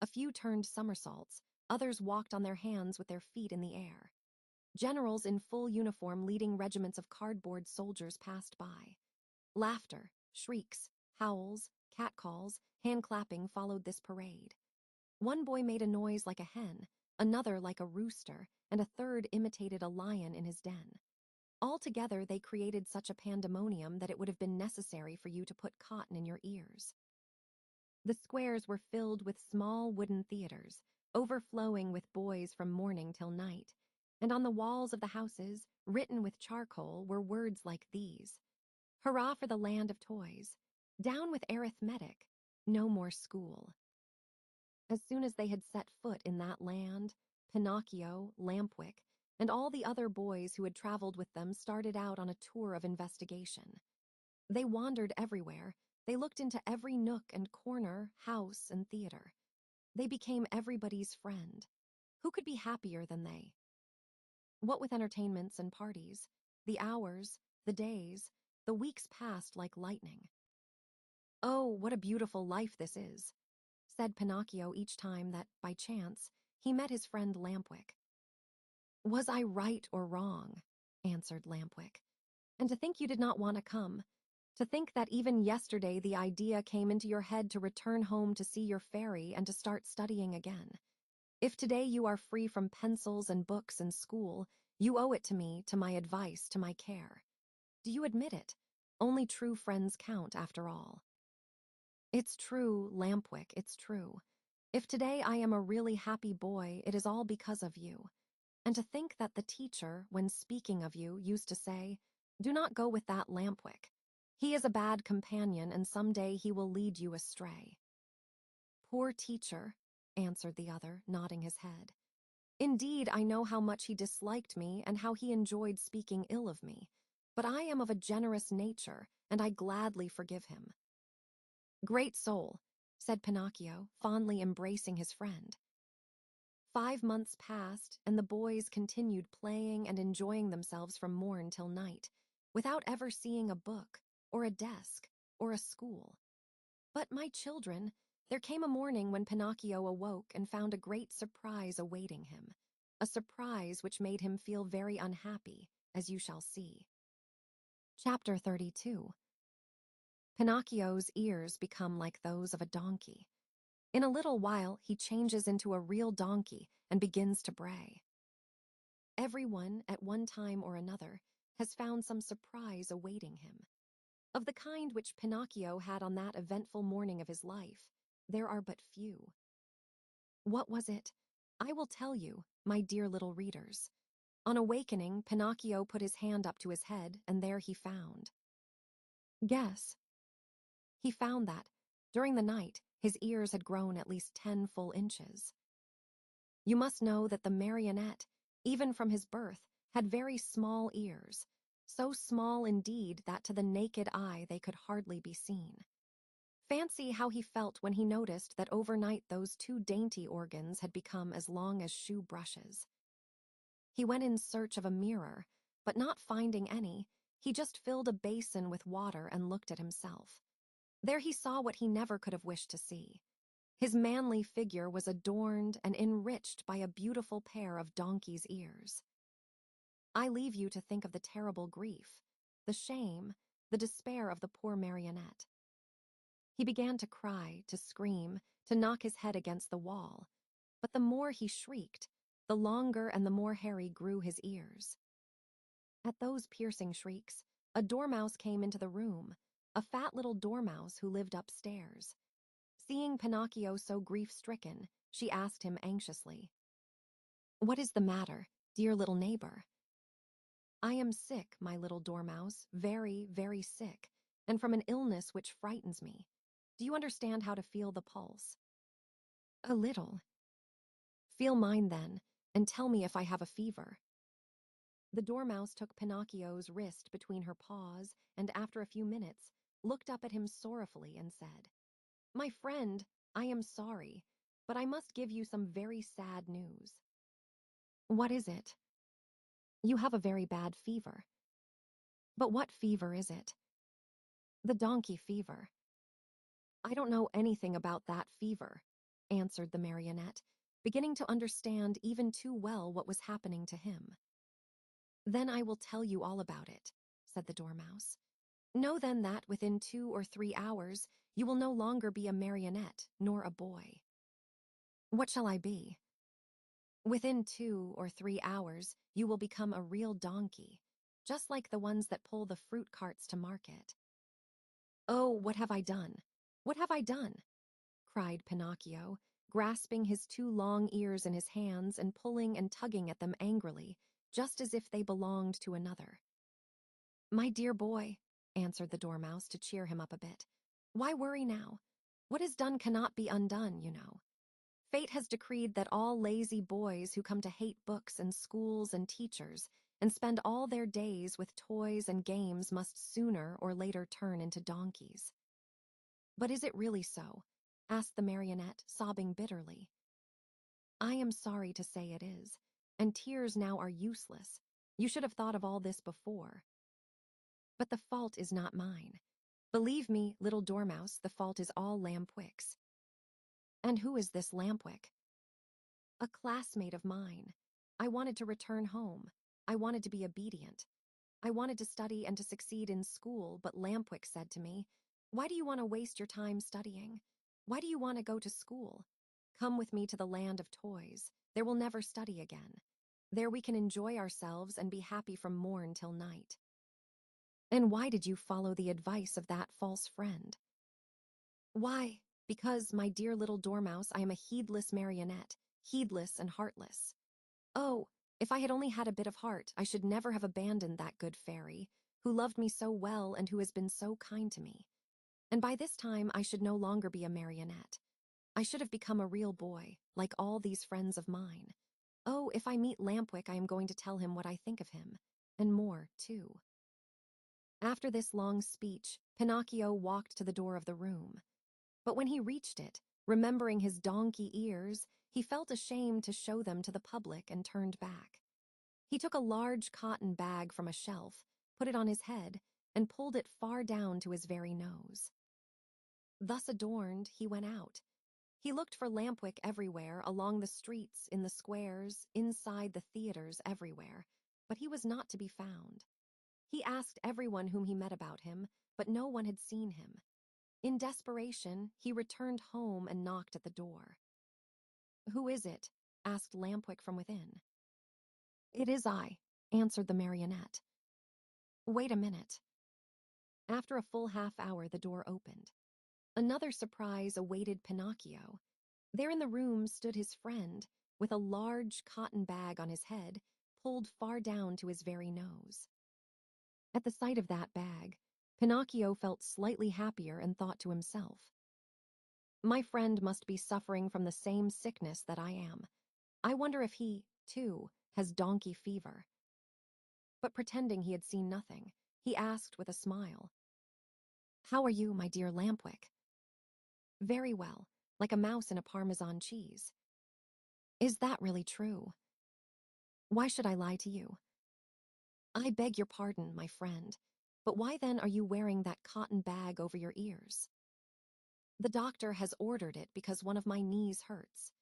A few turned somersaults, others walked on their hands with their feet in the air. Generals in full uniform leading regiments of cardboard soldiers passed by. Laughter, shrieks, howls, catcalls, hand-clapping followed this parade. One boy made a noise like a hen, another like a rooster, and a third imitated a lion in his den. Altogether, they created such a pandemonium that it would have been necessary for you to put cotton in your ears. The squares were filled with small wooden theaters, overflowing with boys from morning till night, and on the walls of the houses, written with charcoal, were words like these: "Hurrah for the land of toys! Down with arithmetic! No more school!" As soon as they had set foot in that land, Pinocchio, Lampwick, and all the other boys who had traveled with them started out on a tour of investigation. They wandered everywhere. They looked into every nook and corner, house and theater. They became everybody's friend. Who could be happier than they? What with entertainments and parties, the hours, the days, the weeks passed like lightning. "Oh, what a beautiful life this is," said Pinocchio each time that, by chance, he met his friend Lampwick. "Was I right or wrong?" answered Lampwick. "And to think you did not want to come. To think that even yesterday the idea came into your head to return home to see your fairy and to start studying again. If today you are free from pencils and books and school, you owe it to me, to my advice, to my care. Do you admit it? Only true friends count, after all." "It's true, Lampwick, it's true. If today I am a really happy boy, it is all because of you. And to think that the teacher, when speaking of you, used to say, 'Do not go with that Lampwick. He is a bad companion, and some day he will lead you astray.'" "Poor teacher," answered the other, nodding his head. "Indeed, I know how much he disliked me and how he enjoyed speaking ill of me. But I am of a generous nature, and I gladly forgive him." "Great soul," said Pinocchio, fondly embracing his friend. 5 months passed, and the boys continued playing and enjoying themselves from morn till night, without ever seeing a book, or a desk, or a school. But, my children, there came a morning when Pinocchio awoke and found a great surprise awaiting him, a surprise which made him feel very unhappy, as you shall see. Chapter 32. Pinocchio's ears become like those of a donkey. In a little while, he changes into a real donkey and begins to bray. Everyone, at one time or another, has found some surprise awaiting him. Of the kind which Pinocchio had on that eventful morning of his life, there are but few. What was it? I will tell you, my dear little readers. On awakening, Pinocchio put his hand up to his head, and there he found. Guess. He found that, during the night, his ears had grown at least 10 full inches. You must know that the marionette, even from his birth, had very small ears, so small indeed that to the naked eye they could hardly be seen. Fancy how he felt when he noticed that overnight those two dainty organs had become as long as shoe brushes. He went in search of a mirror, but not finding any, he just filled a basin with water and looked at himself. There he saw what he never could have wished to see. His manly figure was adorned and enriched by a beautiful pair of donkey's ears. I leave you to think of the terrible grief, the shame, the despair of the poor marionette. He began to cry, to scream, to knock his head against the wall, but the more he shrieked, the longer and the more hairy grew his ears. At those piercing shrieks, a dormouse came into the room, a fat little dormouse who lived upstairs. Seeing Pinocchio so grief-stricken, she asked him anxiously, "What is the matter, dear little neighbor?" "I am sick, my little dormouse, very, very sick, and from an illness which frightens me. Do you understand how to feel the pulse?" "A little." "Feel mine, then, and tell me if I have a fever." The Dormouse took Pinocchio's wrist between her paws and, after a few minutes, looked up at him sorrowfully and said, "My friend, I am sorry, but I must give you some very sad news." "What is it?" "You have a very bad fever." "But what fever is it?" "The donkey fever." "I don't know anything about that fever," answered the marionette, beginning to understand even too well what was happening to him. "Then I will tell you all about it," said the Dormouse. "Know then that within 2 or 3 hours you will no longer be a marionette nor a boy." "What shall I be?" "Within 2 or 3 hours you will become a real donkey, just like the ones that pull the fruit carts to market." "Oh, what have I done? What have I done?" cried Pinocchio, grasping his 2 long ears in his hands and pulling and tugging at them angrily, just as if they belonged to another. "My dear boy," answered the Dormouse to cheer him up a bit, "why worry now? What is done cannot be undone, you know. Fate has decreed that all lazy boys who come to hate books and schools and teachers and spend all their days with toys and games must sooner or later turn into donkeys." "But is it really so?" asked the marionette, sobbing bitterly. "I am sorry to say it is, and tears now are useless. You should have thought of all this before. But the fault is not mine. Believe me, little Dormouse, the fault is all Lampwick's." "And who is this Lampwick?" "A classmate of mine. I wanted to return home. I wanted to be obedient. I wanted to study and to succeed in school, but Lampwick said to me, 'Why do you want to waste your time studying? Why do you want to go to school? Come with me to the land of toys. There we'll never study again. There we can enjoy ourselves and be happy from morn till night.'" "And why did you follow the advice of that false friend?" "Why, because, my dear little Dormouse, I am a heedless marionette, heedless and heartless. Oh, if I had only had a bit of heart, I should never have abandoned that good fairy, who loved me so well and who has been so kind to me. And by this time I should no longer be a marionette. I should have become a real boy, like all these friends of mine. Oh, if I meet Lampwick, I am going to tell him what I think of him, and more, too." After this long speech, Pinocchio walked to the door of the room. But when he reached it, remembering his donkey ears, he felt ashamed to show them to the public and turned back. He took a large cotton bag from a shelf, put it on his head, and pulled it far down to his very nose. Thus adorned, he went out. He looked for Lampwick everywhere, along the streets, in the squares, inside the theaters, everywhere, but he was not to be found. He asked everyone whom he met about him, but no one had seen him. In desperation, he returned home and knocked at the door. "Who is it?" asked Lampwick from within. "It is I," answered the marionette. "Wait a minute." After a full half-hour, the door opened. Another surprise awaited Pinocchio. There in the room stood his friend, with a large cotton bag on his head, pulled far down to his very nose. At the sight of that bag, Pinocchio felt slightly happier and thought to himself, "My friend must be suffering from the same sickness that I am. I wonder if he, too, has donkey fever." But pretending he had seen nothing, he asked with a smile, "How are you, my dear Lampwick?" "Very well, like a mouse in a Parmesan cheese." "Is that really true?" "Why should I lie to you?" "I beg your pardon, my friend, but why then are you wearing that cotton bag over your ears?" "The doctor has ordered it because one of my knees hurts.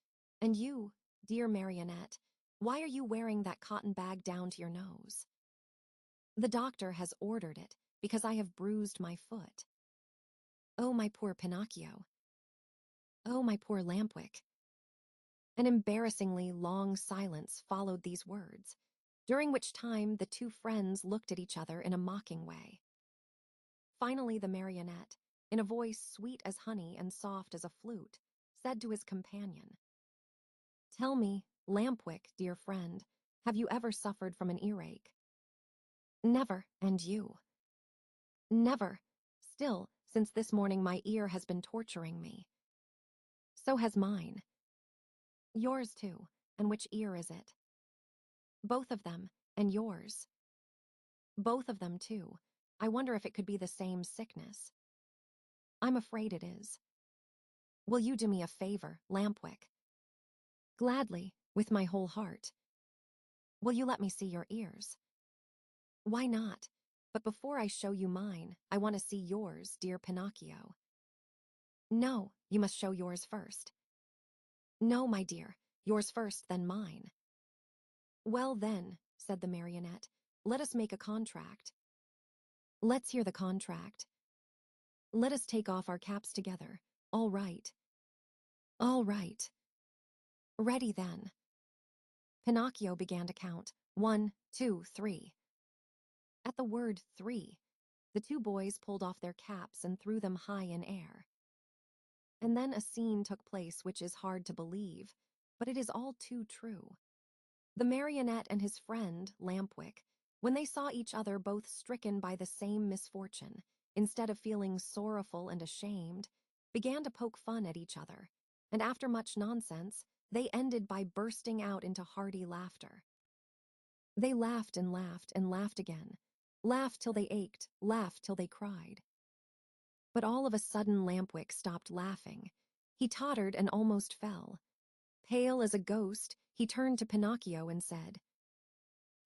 And you, dear marionette, why are you wearing that cotton bag down to your nose?" "The doctor has ordered it because I have bruised my foot." "Oh, my poor Pinocchio." "Oh, my poor Lampwick." An embarrassingly long silence followed these words, during which time the two friends looked at each other in a mocking way. Finally, the marionette, in a voice sweet as honey and soft as a flute, said to his companion, "Tell me, Lampwick, dear friend, have you ever suffered from an earache?" "Never, and you?" "Never. Still, since this morning my ear has been torturing me." "So has mine." "Yours too, and which ear is it?" "Both of them, And yours. Both of them, too. I wonder if it could be the same sickness. I'm afraid it is. Will you do me a favor, Lampwick? Gladly, with my whole heart. Will you let me see your ears? Why not? But before I show you mine, I want to see yours, dear Pinocchio. No, you must show yours first. No, my dear, yours first, then mine. Well then, said the marionette, let us make a contract. Let's hear the contract. Let us take off our caps together. All right. All right. Ready then. Pinocchio began to count. 1, 2, 3. At the word 3, the two boys pulled off their caps and threw them high in air. And then a scene took place which is hard to believe, but it is all too true. The marionette and his friend, Lampwick, when they saw each other both stricken by the same misfortune, instead of feeling sorrowful and ashamed, began to poke fun at each other, and after much nonsense, they ended by bursting out into hearty laughter. They laughed and laughed and laughed again, laughed till they ached, laughed till they cried. But all of a sudden Lampwick stopped laughing. He tottered and almost fell. Pale as a ghost, he turned to Pinocchio and said,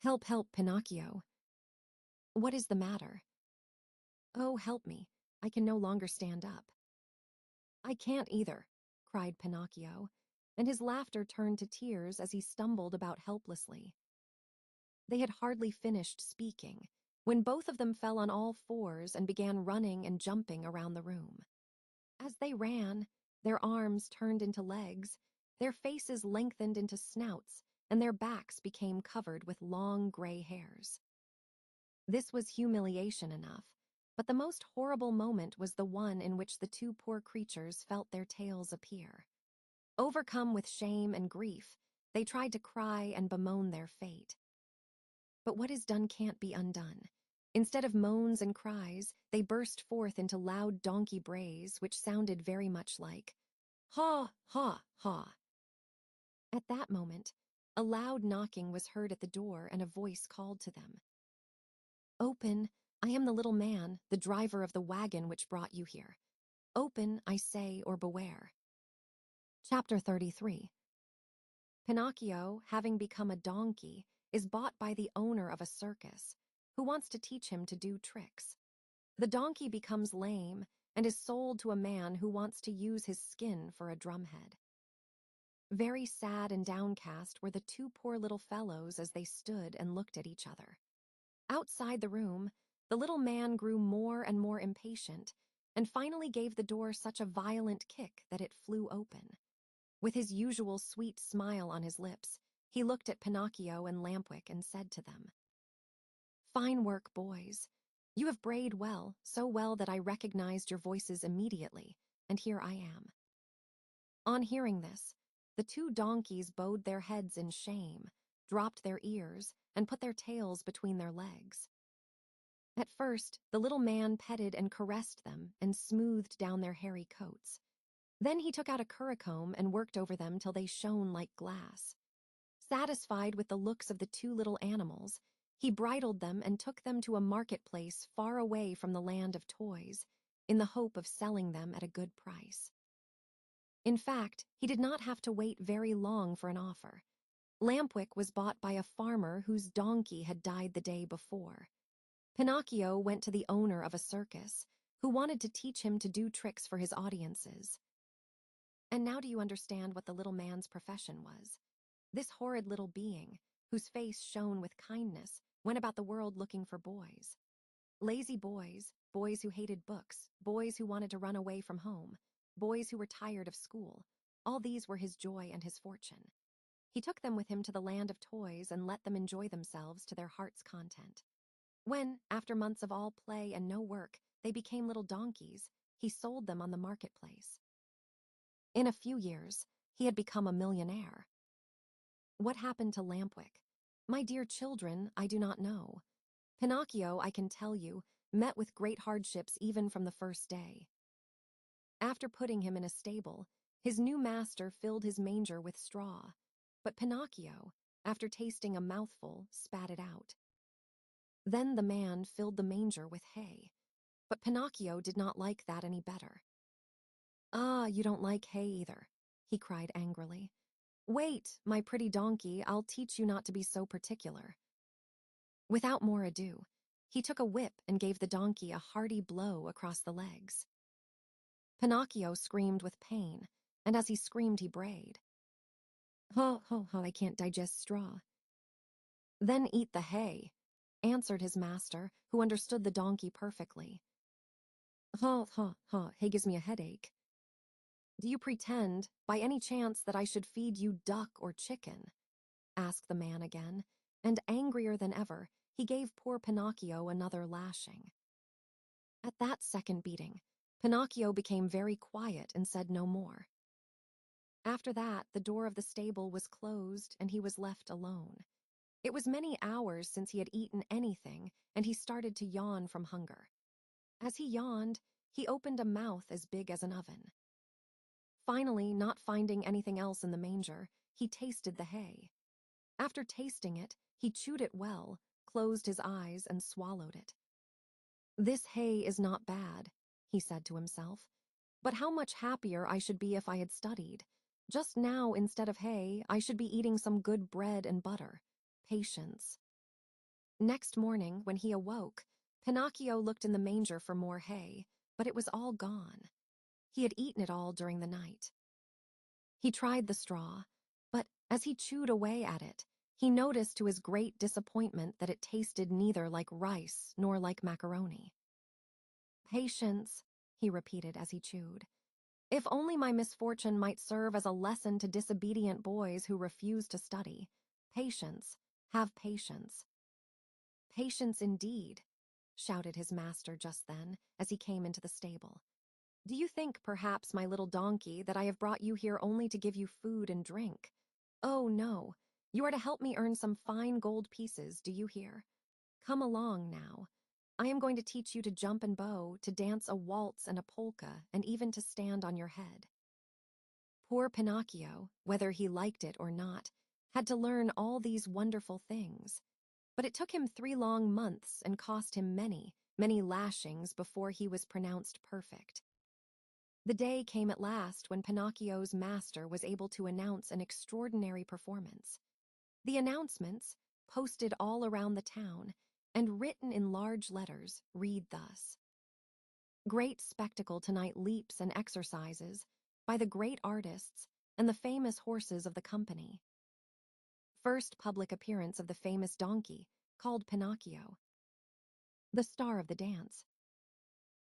"Help, help, Pinocchio. What is the matter? Oh, help me. I can no longer stand up." "I can't either," cried Pinocchio, and his laughter turned to tears as he stumbled about helplessly. They had hardly finished speaking when both of them fell on all fours and began running and jumping around the room. As they ran, their arms turned into legs, their faces lengthened into snouts, and their backs became covered with long gray hairs. This was humiliation enough, but the most horrible moment was the one in which the two poor creatures felt their tails appear. Overcome with shame and grief, they tried to cry and bemoan their fate. But what is done can't be undone. Instead of moans and cries, they burst forth into loud donkey brays which sounded very much like, "Ha, ha, ha." At that moment, a loud knocking was heard at the door and a voice called to them. "Open, I am the little man, the driver of the wagon which brought you here. Open, I say, or beware." Chapter 33. Pinocchio, having become a donkey, is bought by the owner of a circus, who wants to teach him to do tricks. The donkey becomes lame and is sold to a man who wants to use his skin for a drumhead. Very sad and downcast were the two poor little fellows as they stood and looked at each other. Outside the room, the little man grew more and more impatient and finally gave the door such a violent kick that it flew open. With his usual sweet smile on his lips, he looked at Pinocchio and Lampwick and said to them, "Fine work, boys. You have brayed well, so well that I recognized your voices immediately, and here I am." On hearing this, the two donkeys bowed their heads in shame, dropped their ears, and put their tails between their legs. At first, the little man petted and caressed them and smoothed down their hairy coats. Then he took out a currycomb and worked over them till they shone like glass. Satisfied with the looks of the two little animals, he bridled them and took them to a marketplace far away from the land of toys, in the hope of selling them at a good price. In fact, he did not have to wait very long for an offer. Lampwick was bought by a farmer whose donkey had died the day before. Pinocchio went to the owner of a circus, who wanted to teach him to do tricks for his audiences. And now do you understand what the little man's profession was? This horrid little being, whose face shone with kindness, went about the world looking for boys. Lazy boys, boys who hated books, boys who wanted to run away from home, boys who were tired of school. All these were his joy and his fortune. He took them with him to the land of toys and let them enjoy themselves to their heart's content. When, after months of all play and no work, they became little donkeys, he sold them on the marketplace. In a few years, he had become a millionaire. What happened to Lampwick? My dear children, I do not know. Pinocchio, I can tell you, met with great hardships even from the first day. After putting him in a stable, his new master filled his manger with straw. But Pinocchio, after tasting a mouthful, spat it out. Then the man filled the manger with hay, but Pinocchio did not like that any better. "Ah, you don't like hay either," he cried angrily. "Wait, my pretty donkey, I'll teach you not to be so particular." Without more ado, he took a whip and gave the donkey a hearty blow across the legs. Pinocchio screamed with pain, and as he screamed he brayed. "Ho, ho, ho, I can't digest straw." "Then eat the hay," answered his master, who understood the donkey perfectly. "Ho, ho, ho, hay gives me a headache." "Do you pretend, by any chance, that I should feed you duck or chicken?" asked the man again, and angrier than ever, he gave poor Pinocchio another lashing. At that second beating, Pinocchio became very quiet and said no more. After that, the door of the stable was closed and he was left alone. It was many hours since he had eaten anything, and he started to yawn from hunger. As he yawned, he opened a mouth as big as an oven. Finally, not finding anything else in the manger, he tasted the hay. After tasting it, he chewed it well, closed his eyes, and swallowed it. "This hay is not bad," he said to himself, "but how much happier I should be if I had studied. Just now, instead of hay, I should be eating some good bread and butter. Patience." Next morning, when he awoke, Pinocchio looked in the manger for more hay, but it was all gone. He had eaten it all during the night. He tried the straw, but as he chewed away at it, he noticed to his great disappointment that it tasted neither like rice nor like macaroni. "Patience," he repeated as he chewed. "If only my misfortune might serve as a lesson to disobedient boys who refuse to study. Patience, have patience." "Patience indeed," shouted his master just then, as he came into the stable. "Do you think, perhaps, my little donkey, that I have brought you here only to give you food and drink? Oh, no, you are to help me earn some fine gold pieces, do you hear? Come along, now. I am going to teach you to jump and bow, to dance a waltz and a polka, and even to stand on your head." Poor Pinocchio, whether he liked it or not, had to learn all these wonderful things. But it took him 3 long months and cost him many, many lashings before he was pronounced perfect. The day came at last when Pinocchio's master was able to announce an extraordinary performance. The announcements, posted all around the town and written in large letters, read thus: "Great spectacle tonight, leaps and exercises by the great artists and the famous horses of the company. First public appearance of the famous donkey, called Pinocchio, the star of the dance.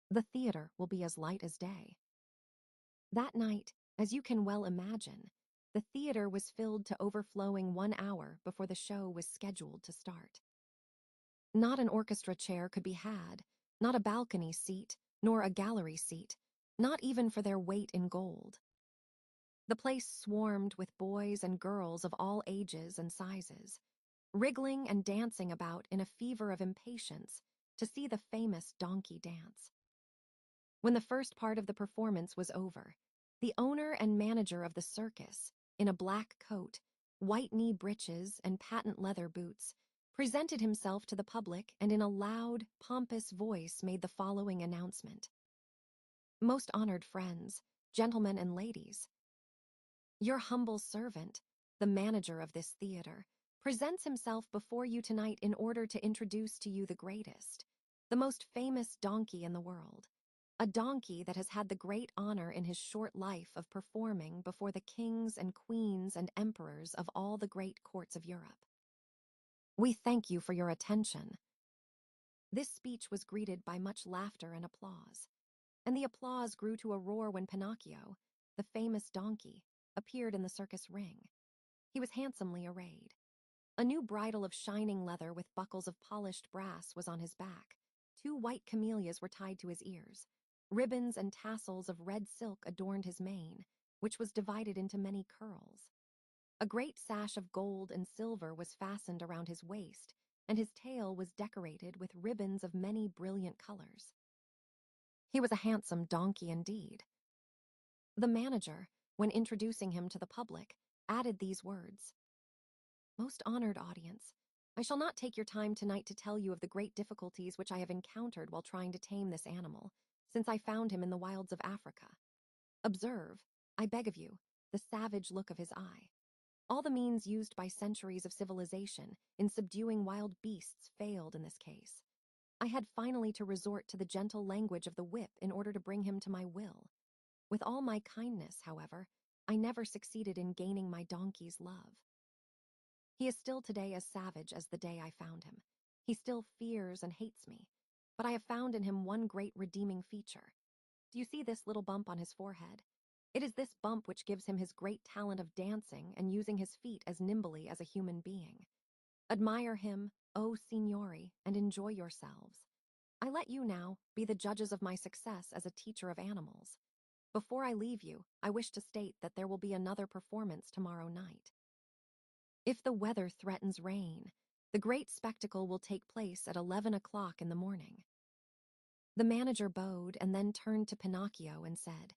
The theater will be as light as day." That night, as you can well imagine, the theater was filled to overflowing 1 hour before the show was scheduled to start. Not an orchestra chair could be had, not a balcony seat, nor a gallery seat, not even for their weight in gold. The place swarmed with boys and girls of all ages and sizes, wriggling and dancing about in a fever of impatience to see the famous donkey dance. When the first part of the performance was over, the owner and manager of the circus, in a black coat, white knee breeches, and patent leather boots, presented himself to the public and in a loud, pompous voice made the following announcement. "Most honored friends, gentlemen and ladies, your humble servant, the manager of this theater, presents himself before you tonight in order to introduce to you the greatest, the most famous donkey in the world. A donkey that has had the great honor in his short life of performing before the kings and queens and emperors of all the great courts of Europe. We thank you for your attention." This speech was greeted by much laughter and applause, and the applause grew to a roar when Pinocchio, the famous donkey, appeared in the circus ring. He was handsomely arrayed. A new bridle of shining leather with buckles of polished brass was on his back. 2 white camellias were tied to his ears. Ribbons and tassels of red silk adorned his mane, which was divided into many curls. A great sash of gold and silver was fastened around his waist, and his tail was decorated with ribbons of many brilliant colors. He was a handsome donkey indeed. The manager, when introducing him to the public, added these words: Most honored audience, I shall not take your time tonight to tell you of the great difficulties which I have encountered while trying to tame this animal, since I found him in the wilds of Africa. Observe, I beg of you, the savage look of his eye. All the means used by centuries of civilization in subduing wild beasts failed in this case. I had finally to resort to the gentle language of the whip in order to bring him to my will. With all my kindness, however, I never succeeded in gaining my donkey's love. He is still today as savage as the day I found him. He still fears and hates me, but I have found in him one great redeeming feature. Do you see this little bump on his forehead? It is this bump which gives him his great talent of dancing and using his feet as nimbly as a human being. Admire him, O signori, and enjoy yourselves. I let you now be the judges of my success as a teacher of animals. Before I leave you, I wish to state that there will be another performance tomorrow night. If the weather threatens rain, the great spectacle will take place at 11 o'clock in the morning. The manager bowed and then turned to Pinocchio and said,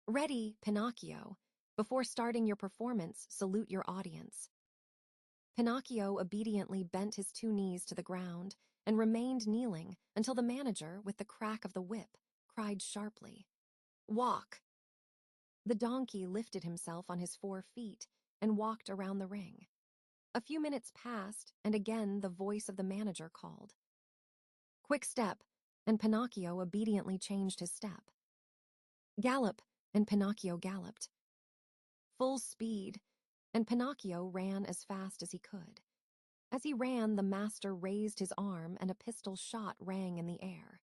"Ready, Pinocchio. Before starting your performance, salute your audience." Pinocchio obediently bent his 2 knees to the ground and remained kneeling until the manager, with the crack of the whip, cried sharply, "Walk!" The donkey lifted himself on his 4 feet and walked around the ring. A few minutes passed, and again the voice of the manager called, "Quick step," and Pinocchio obediently changed his step. "Gallop," and Pinocchio galloped. "Full speed," and Pinocchio ran as fast as he could. As he ran, the master raised his arm and a pistol shot rang in the air.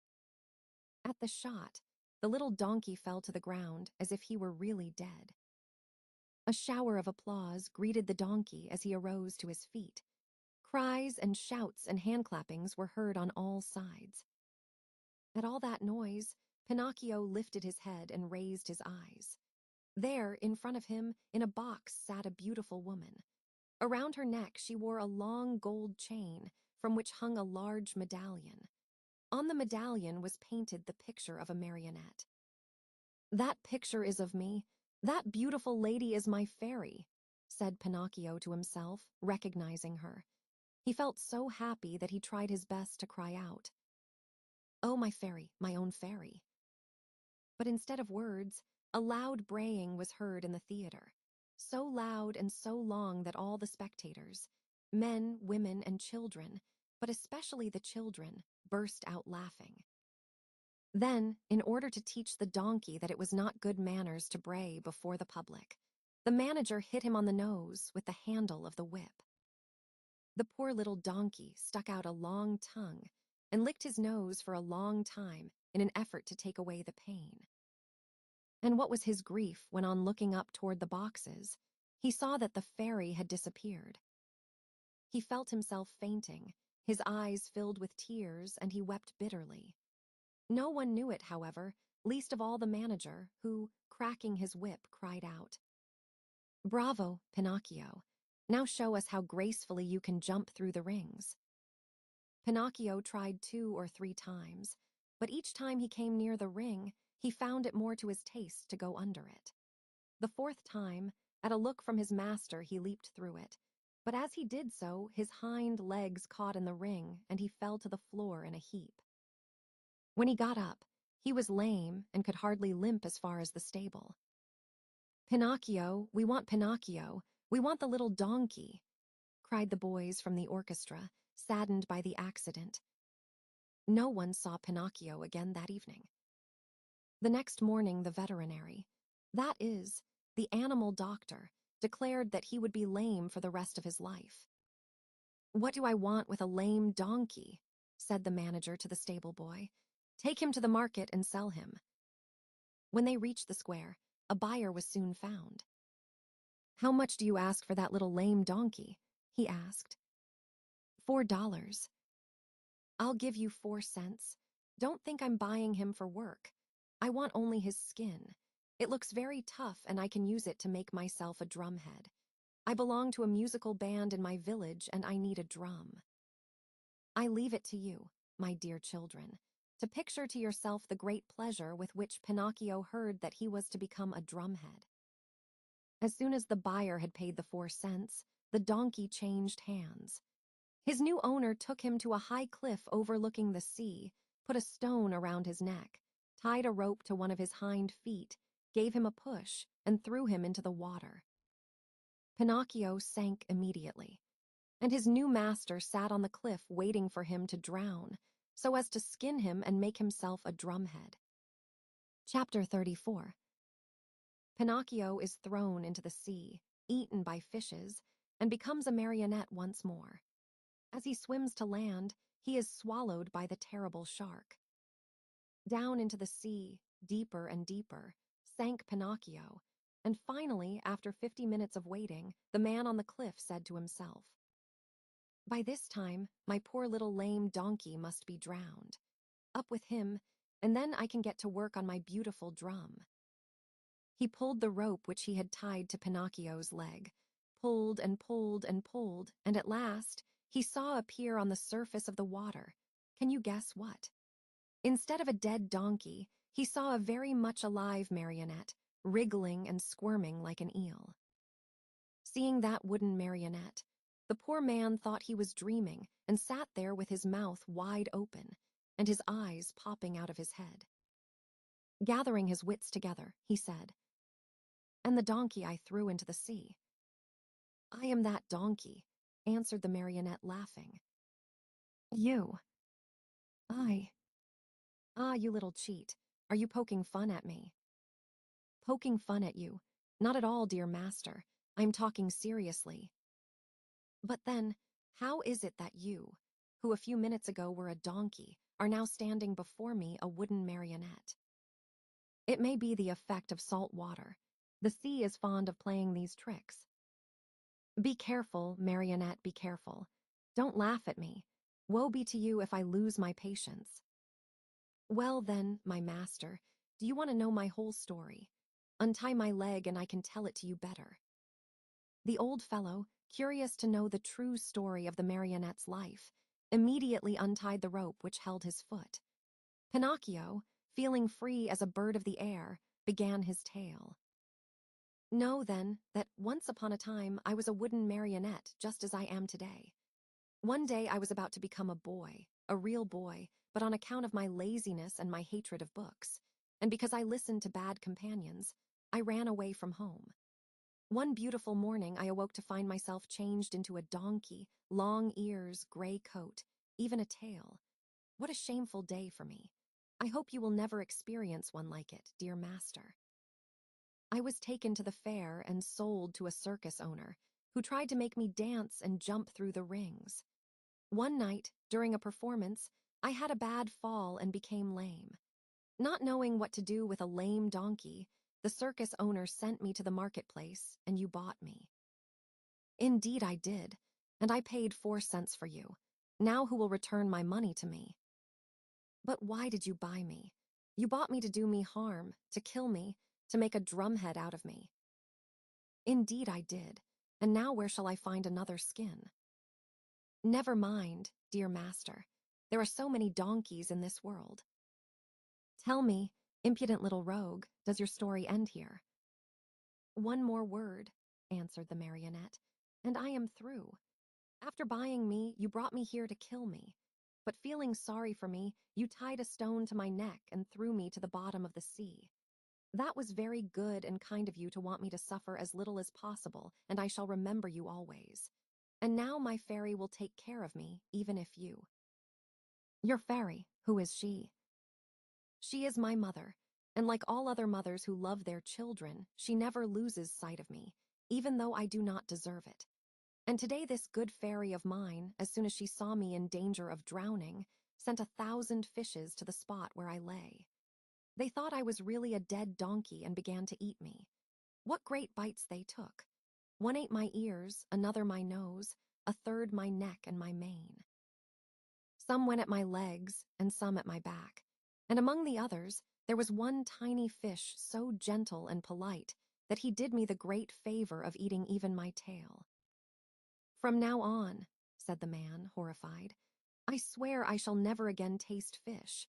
At the shot, the little donkey fell to the ground as if he were really dead. A shower of applause greeted the donkey as he arose to his feet. Cries and shouts and hand-clappings were heard on all sides. At all that noise, Pinocchio lifted his head and raised his eyes. There, in front of him, in a box, sat a beautiful woman. Around her neck she wore a long gold chain, from which hung a large medallion. On the medallion was painted the picture of a marionette. "That picture is of me. That beautiful lady is my fairy," said Pinocchio to himself, recognizing her. He felt so happy that he tried his best to cry out, "Oh, my fairy, my own fairy." But instead of words, a loud braying was heard in the theater, so loud and so long that all the spectators, men, women, and children, but especially the children, burst out laughing. Then, in order to teach the donkey that it was not good manners to bray before the public, the manager hit him on the nose with the handle of the whip. The poor little donkey stuck out a long tongue and licked his nose for a long time in an effort to take away the pain. And what was his grief when, on looking up toward the boxes, he saw that the fairy had disappeared. He felt himself fainting, his eyes filled with tears, and he wept bitterly. No one knew it, however, least of all the manager, who, cracking his whip, cried out, "Bravo, Pinocchio! Now show us how gracefully you can jump through the rings." Pinocchio tried 2 or 3 times, but each time he came near the ring, he found it more to his taste to go under it. The 4th time, at a look from his master, he leaped through it, but as he did so, his hind legs caught in the ring, and he fell to the floor in a heap. When he got up, he was lame and could hardly limp as far as the stable. "Pinocchio, we want Pinocchio, we want the little donkey," cried the boys from the orchestra, saddened by the accident. No one saw Pinocchio again that evening. The next morning, the veterinary, that is, the animal doctor, declared that he would be lame for the rest of his life. "What do I want with a lame donkey?" said the manager to the stable boy. "Take him to the market and sell him." When they reached the square, a buyer was soon found. "How much do you ask for that little lame donkey?" he asked. $4. "I'll give you 4 cents. Don't think I'm buying him for work. I want only his skin. It looks very tough and I can use it to make myself a drumhead. I belong to a musical band in my village and I need a drum." I leave it to you, my dear children, to picture to yourself the great pleasure with which Pinocchio heard that he was to become a drumhead. As soon as the buyer had paid the 4 cents, the donkey changed hands. His new owner took him to a high cliff overlooking the sea, put a stone around his neck, tied a rope to one of his hind feet, gave him a push, and threw him into the water. Pinocchio sank immediately, and his new master sat on the cliff waiting for him to drown, so as to skin him and make himself a drumhead. Chapter 34. Pinocchio is thrown into the sea, eaten by fishes, and becomes a marionette once more. As he swims to land, he is swallowed by the terrible shark. Down into the sea, deeper and deeper, sank Pinocchio, and finally, after 50 minutes of waiting, the man on the cliff said to himself, "By this time, my poor little lame donkey must be drowned. Up with him, and then I can get to work on my beautiful drum." He pulled the rope which he had tied to Pinocchio's leg, pulled and pulled and pulled, and at last he saw appear on the surface of the water. Can you guess what? Instead of a dead donkey, he saw a very much alive marionette, wriggling and squirming like an eel. Seeing that wooden marionette, the poor man thought he was dreaming and sat there with his mouth wide open and his eyes popping out of his head. Gathering his wits together, he said, "And the donkey I threw into the sea." "I am that donkey," answered the marionette, laughing. "You?" "I." "Ah, you little cheat. Are you poking fun at me?" "Poking fun at you? Not at all, dear master. I'm talking seriously." "But then, how is it that you, who a few minutes ago were a donkey, are now standing before me a wooden marionette?" "It may be the effect of salt water. The sea is fond of playing these tricks." "Be careful, marionette, be careful. Don't laugh at me. Woe be to you if I lose my patience." "Well then, my master, do you want to know my whole story? Untie my leg and I can tell it to you better." The old fellow, curious to know the true story of the marionette's life, immediately untied the rope which held his foot. Pinocchio, feeling free as a bird of the air, began his tale. "Know, then, that once upon a time I was a wooden marionette just as I am today. One day I was about to become a boy, a real boy, but on account of my laziness and my hatred of books, and because I listened to bad companions, I ran away from home. One beautiful morning I awoke to find myself changed into a donkey, long ears, gray coat, even a tail. What a shameful day for me. I hope you will never experience one like it, dear master. I was taken to the fair and sold to a circus owner, who tried to make me dance and jump through the rings. One night, during a performance, I had a bad fall and became lame. Not knowing what to do with a lame donkey, the circus owner sent me to the marketplace, and you bought me." "Indeed I did, and I paid 4 cents for you. Now who will return my money to me?" "But why did you buy me? You bought me to do me harm, to kill me, to make a drumhead out of me." "Indeed I did, and now where shall I find another skin?" "Never mind, dear master. There are so many donkeys in this world." "Tell me, impudent little rogue, does your story end here?" "One more word," answered the marionette, "and I am through. After buying me, you brought me here to kill me. But feeling sorry for me, you tied a stone to my neck and threw me to the bottom of the sea. That was very good and kind of you to want me to suffer as little as possible, and I shall remember you always. And now my fairy will take care of me, even if you—" "Your fairy, who is she?" "She is my mother, and like all other mothers who love their children, she never loses sight of me, even though I do not deserve it. And today this good fairy of mine, as soon as she saw me in danger of drowning, sent 1,000 fishes to the spot where I lay. They thought I was really a dead donkey and began to eat me. What great bites they took! One ate my ears, another my nose, a third my neck and my mane. Some went at my legs, and some at my back, and among the others there was one tiny fish so gentle and polite that he did me the great favor of eating even my tail." "From now on," said the man, horrified, "I swear I shall never again taste fish.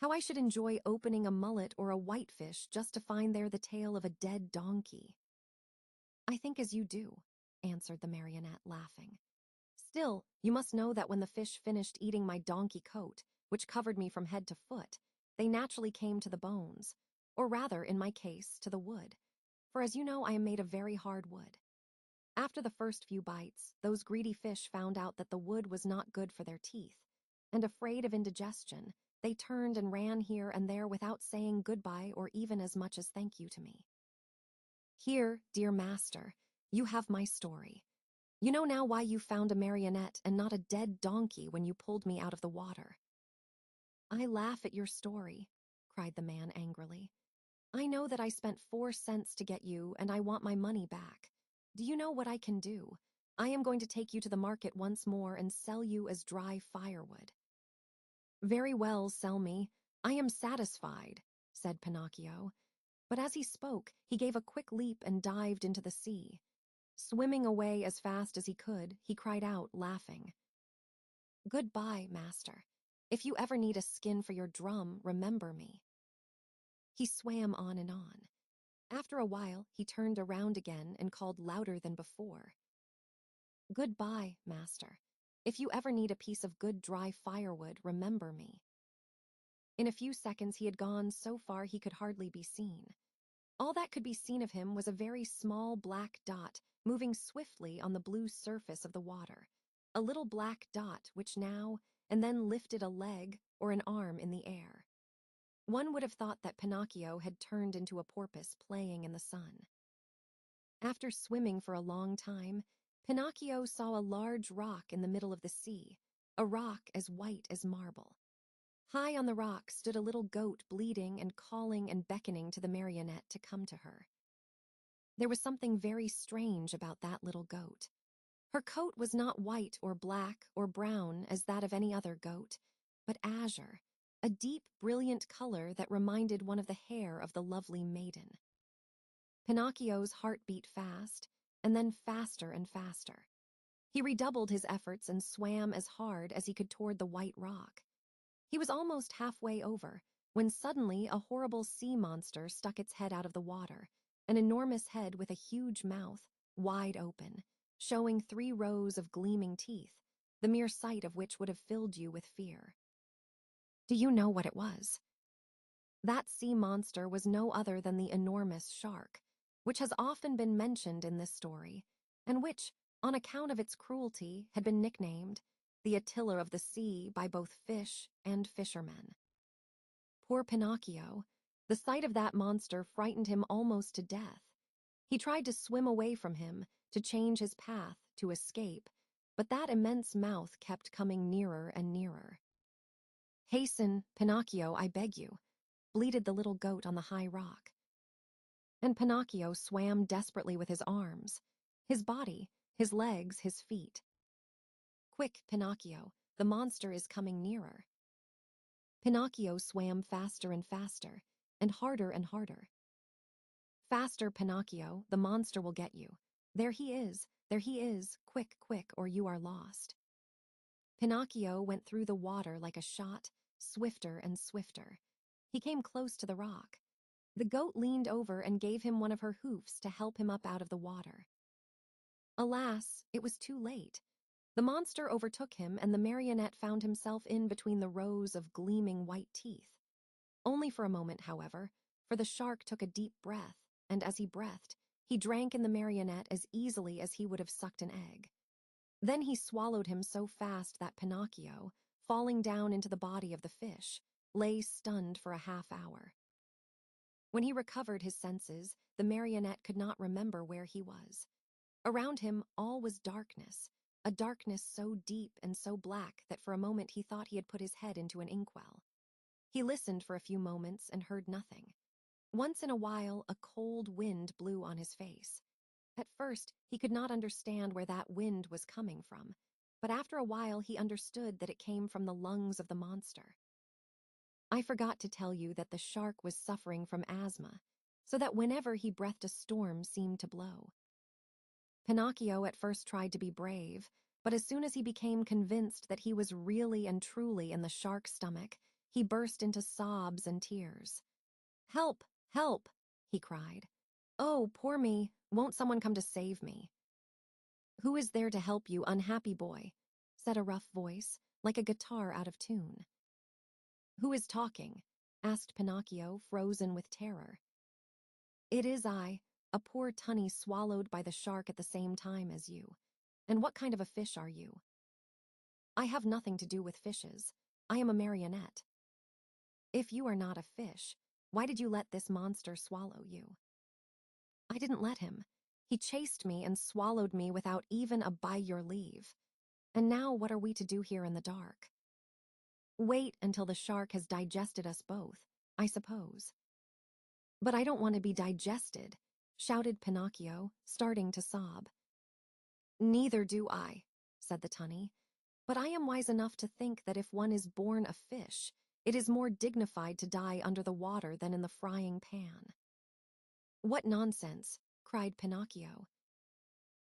How I should enjoy opening a mullet or a whitefish just to find there the tail of a dead donkey." "I think as you do. answered the marionette, laughing. Still, you must know that when the fish finished eating my donkey coat, which covered me from head to foot, they naturally came to the bones, or rather, in my case, to the wood, for as you know, I am made of very hard wood. After the first few bites, those greedy fish found out that the wood was not good for their teeth, and afraid of indigestion, they turned and ran here and there without saying goodbye or even as much as thank you to me. Here, dear master, you have my story. You know now why you found a marionette and not a dead donkey when you pulled me out of the water. I laugh at your story, cried the man angrily. I know that I spent 4 cents to get you, and I want my money back. Do you know what I can do? I am going to take you to the market once more and sell you as dry firewood. Very well, sell me. I am satisfied, said Pinocchio. But as he spoke, he gave a quick leap and dived into the sea. Swimming away as fast as he could, he cried out, laughing, "Goodbye, master. If you ever need a skin for your drum, remember me." He swam on and on. After a while, he turned around again and called louder than before, "Goodbye, master. If you ever need a piece of good dry firewood, remember me." In a few seconds, he had gone so far he could hardly be seen. All that could be seen of him was a very small black dot moving swiftly on the blue surface of the water, a little black dot which now and then lifted a leg or an arm in the air. One would have thought that Pinocchio had turned into a porpoise playing in the sun. After swimming for a long time, Pinocchio saw a large rock in the middle of the sea, a rock as white as marble. High on the rock stood a little goat bleating and calling and beckoning to the marionette to come to her. There was something very strange about that little goat. Her coat was not white or black or brown as that of any other goat, but azure, a deep, brilliant color that reminded one of the hair of the lovely maiden. Pinocchio's heart beat fast, and then faster and faster. He redoubled his efforts and swam as hard as he could toward the white rock. He was almost halfway over, when suddenly a horrible sea monster stuck its head out of the water, an enormous head with a huge mouth, wide open, showing 3 rows of gleaming teeth, the mere sight of which would have filled you with fear. Do you know what it was? That sea monster was no other than the enormous shark, which has often been mentioned in this story, and which, on account of its cruelty, had been nicknamed the Attila of the sea by both fish and fishermen. Poor Pinocchio, the sight of that monster frightened him almost to death. He tried to swim away from him, to change his path, to escape, but that immense mouth kept coming nearer and nearer. "Hasten, Pinocchio, I beg you," bleated the little goat on the high rock. And Pinocchio swam desperately with his arms, his body, his legs, his feet. "Quick, Pinocchio, the monster is coming nearer." Pinocchio swam faster and faster, and harder. "Faster, Pinocchio, the monster will get you. There he is, quick, quick, or you are lost." Pinocchio went through the water like a shot, swifter and swifter. He came close to the rock. The goat leaned over and gave him one of her hoofs to help him up out of the water. Alas, it was too late. The monster overtook him, and the marionette found himself in between the rows of gleaming white teeth. Only for a moment, however, for the shark took a deep breath, and as he breathed, he drank in the marionette as easily as he would have sucked an egg. Then he swallowed him so fast that Pinocchio, falling down into the body of the fish, lay stunned for a half-hour. When he recovered his senses, the marionette could not remember where he was. Around him, all was darkness, a darkness so deep and so black that for a moment he thought he had put his head into an inkwell. He listened for a few moments and heard nothing. Once in a while, a cold wind blew on his face. At first, he could not understand where that wind was coming from, but after a while he understood that it came from the lungs of the monster. I forgot to tell you that the shark was suffering from asthma, so that whenever he breathed a storm seemed to blow. Pinocchio at first tried to be brave, but as soon as he became convinced that he was really and truly in the shark's stomach, he burst into sobs and tears. "Help! Help!" he cried. "Oh, poor me! Won't someone come to save me?" "Who is there to help you, unhappy boy?" said a rough voice, like a guitar out of tune. "Who is talking?" asked Pinocchio, frozen with terror. "It is I, a poor tunny swallowed by the shark at the same time as you. And what kind of a fish are you?" "I have nothing to do with fishes. I am a marionette." "If you are not a fish, why did you let this monster swallow you?" "I didn't let him. He chased me and swallowed me without even a by your leave. And now what are we to do here in the dark?" "Wait until the shark has digested us both, I suppose." "But I don't want to be digested," shouted Pinocchio, starting to sob. "Neither do I," said the tunny. "But I am wise enough to think that if one is born a fish, it is more dignified to die under the water than in the frying pan." "What nonsense!" cried Pinocchio.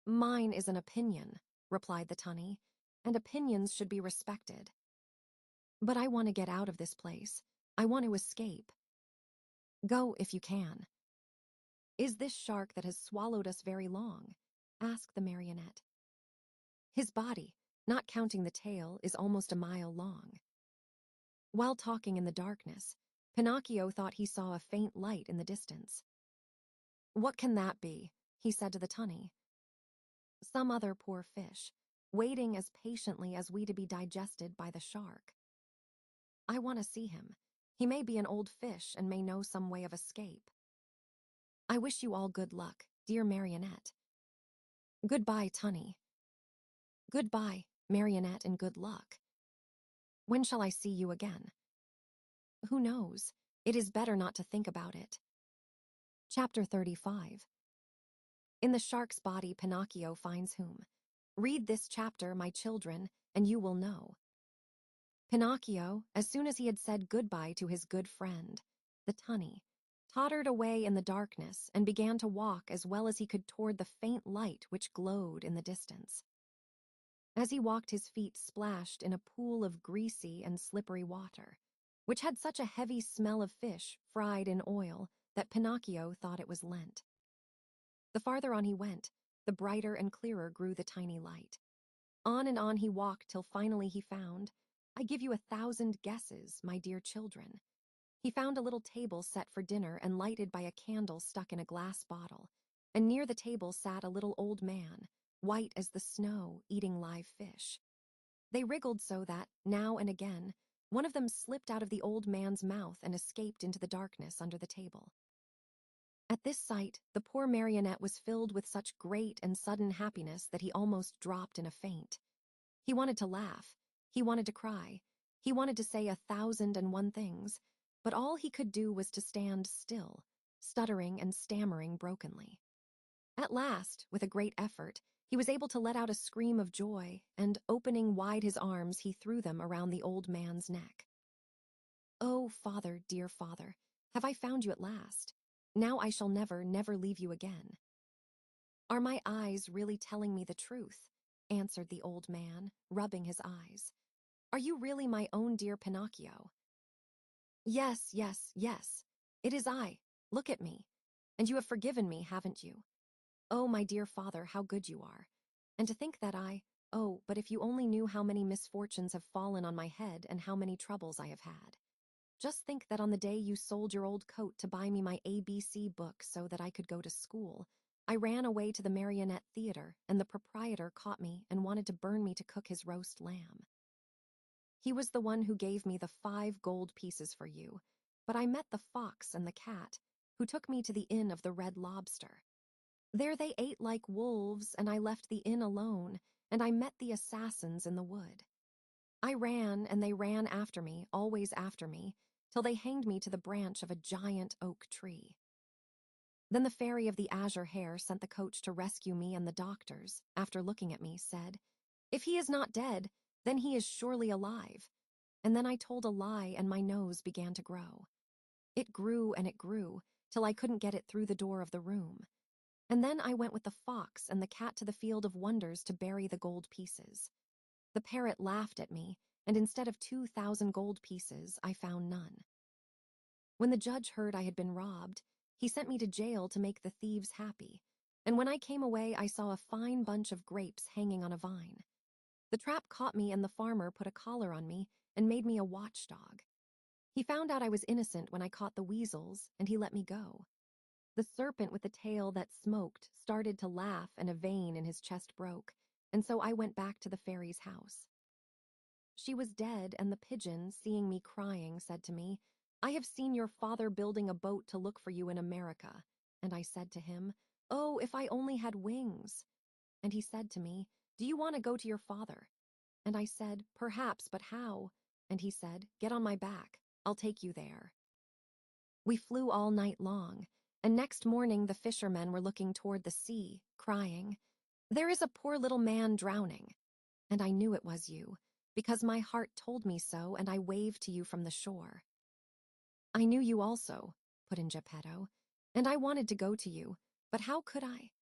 "Mine is an opinion," replied the tunny, "and opinions should be respected." "But I want to get out of this place. I want to escape." "Go if you can." "Is this shark that has swallowed us very long?" asked the marionette. "His body, not counting the tail, is almost a mile long." While talking in the darkness, Pinocchio thought he saw a faint light in the distance. "What can that be?" he said to the tunny. "Some other poor fish, waiting as patiently as we to be digested by the shark." "I want to see him. He may be an old fish and may know some way of escape." "I wish you all good luck, dear marionette." "Goodbye, tunny." "Goodbye, marionette, and good luck." "When shall I see you again?" "Who knows? It is better not to think about it." Chapter 35. In the shark's body, Pinocchio finds whom? Read this chapter, my children, and you will know. Pinocchio, as soon as he had said goodbye to his good friend, the tunny, tottered away in the darkness and began to walk as well as he could toward the faint light which glowed in the distance. As he walked, his feet splashed in a pool of greasy and slippery water, which had such a heavy smell of fish fried in oil that Pinocchio thought it was Lent. The farther on he went, the brighter and clearer grew the tiny light. On and on he walked till finally he found, I give you 1,000 guesses, my dear children. He found a little table set for dinner and lighted by a candle stuck in a glass bottle, and near the table sat a little old man, white as the snow, eating live fish. They wriggled so that, now and again, one of them slipped out of the old man's mouth and escaped into the darkness under the table. At this sight, the poor marionette was filled with such great and sudden happiness that he almost dropped in a faint. He wanted to laugh, he wanted to cry, he wanted to say 1,001 things, but all he could do was to stand still, stuttering and stammering brokenly. At last, with a great effort, he was able to let out a scream of joy, and opening wide his arms, he threw them around the old man's neck. "Oh, father, dear father, have I found you at last? Now I shall never, never leave you again." "Are my eyes really telling me the truth?" answered the old man, rubbing his eyes. "Are you really my own dear Pinocchio?" "Yes, yes, yes. It is I. Look at me. And you have forgiven me, haven't you? Oh, my dear father, how good you are. And to think that oh, but if you only knew how many misfortunes have fallen on my head and how many troubles I have had. Just think that on the day you sold your old coat to buy me my ABC book so that I could go to school, I ran away to the Marionette Theater, and the proprietor caught me and wanted to burn me to cook his roast lamb. He was the one who gave me the 5 gold pieces for you, but I met the fox and the cat, who took me to the Inn of the Red Lobster. There they ate like wolves, and I left the inn alone, and I met the assassins in the wood. I ran, and they ran after me, always after me, till they hanged me to the branch of a giant oak tree. Then the fairy of the azure hair sent the coach to rescue me, and the doctors, after looking at me, said, "If he is not dead, then he is surely alive." And then I told a lie, and my nose began to grow. It grew and it grew, till I couldn't get it through the door of the room. And then I went with the fox and the cat to the field of wonders to bury the gold pieces. The parrot laughed at me, and instead of 2,000 gold pieces, I found none. When the judge heard I had been robbed, he sent me to jail to make the thieves happy, and when I came away, I saw a fine bunch of grapes hanging on a vine. The trap caught me, and the farmer put a collar on me and made me a watchdog. He found out I was innocent when I caught the weasels, and he let me go. The serpent with the tail that smoked started to laugh, and a vein in his chest broke, and so I went back to the fairy's house. She was dead, and the pigeon, seeing me crying, said to me, "I have seen your father building a boat to look for you in America." And I said to him, "Oh, if I only had wings." And he said to me, "Do you want to go to your father?" And I said, "Perhaps, but how?" And he said, "Get on my back. I'll take you there." We flew all night long, and next morning the fishermen were looking toward the sea, crying, "There is a poor little man drowning." And I knew it was you, because my heart told me so, and I waved to you from the shore. "I knew you also," put in Geppetto, "and I wanted to go to you, but how could I?"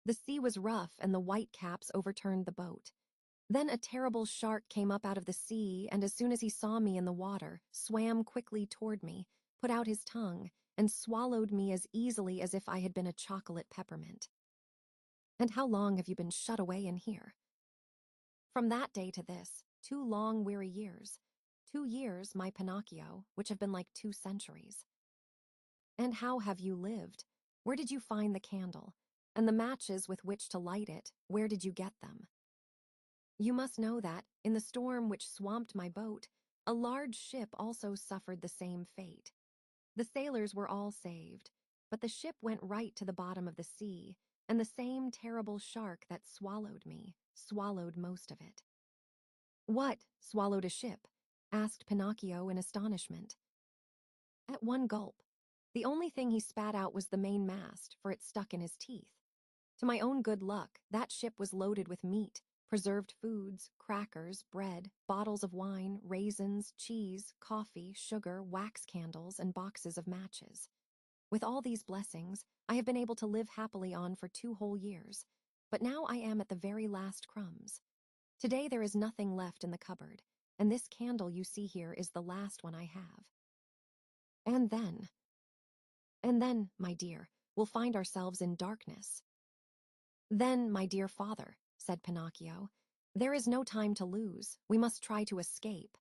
The sea was rough, and the whitecaps overturned the boat. Then a terrible shark came up out of the sea, and as soon as he saw me in the water, swam quickly toward me, put out his tongue, and swallowed me as easily as if I had been a chocolate peppermint. "And how long have you been shut away in here?" "From that day to this, 2 long weary years. 2 years, my Pinocchio, which have been like 2 centuries. "And how have you lived? Where did you find the candle? And the matches with which to light it, where did you get them?" "You must know that, in the storm which swamped my boat, a large ship also suffered the same fate. The sailors were all saved, but the ship went right to the bottom of the sea, and the same terrible shark that swallowed me swallowed most of it." "What swallowed a ship?" asked Pinocchio in astonishment. "At one gulp. The only thing he spat out was the mainmast, for it stuck in his teeth. To my own good luck, that ship was loaded with meat, preserved foods, crackers, bread, bottles of wine, raisins, cheese, coffee, sugar, wax candles, and boxes of matches. With all these blessings, I have been able to live happily on for 2 whole years, but now I am at the very last crumbs. Today there is nothing left in the cupboard, and this candle you see here is the last one I have. And then, my dear, we'll find ourselves in darkness." "Then, my dear father," said Pinocchio, "there is no time to lose. We must try to escape."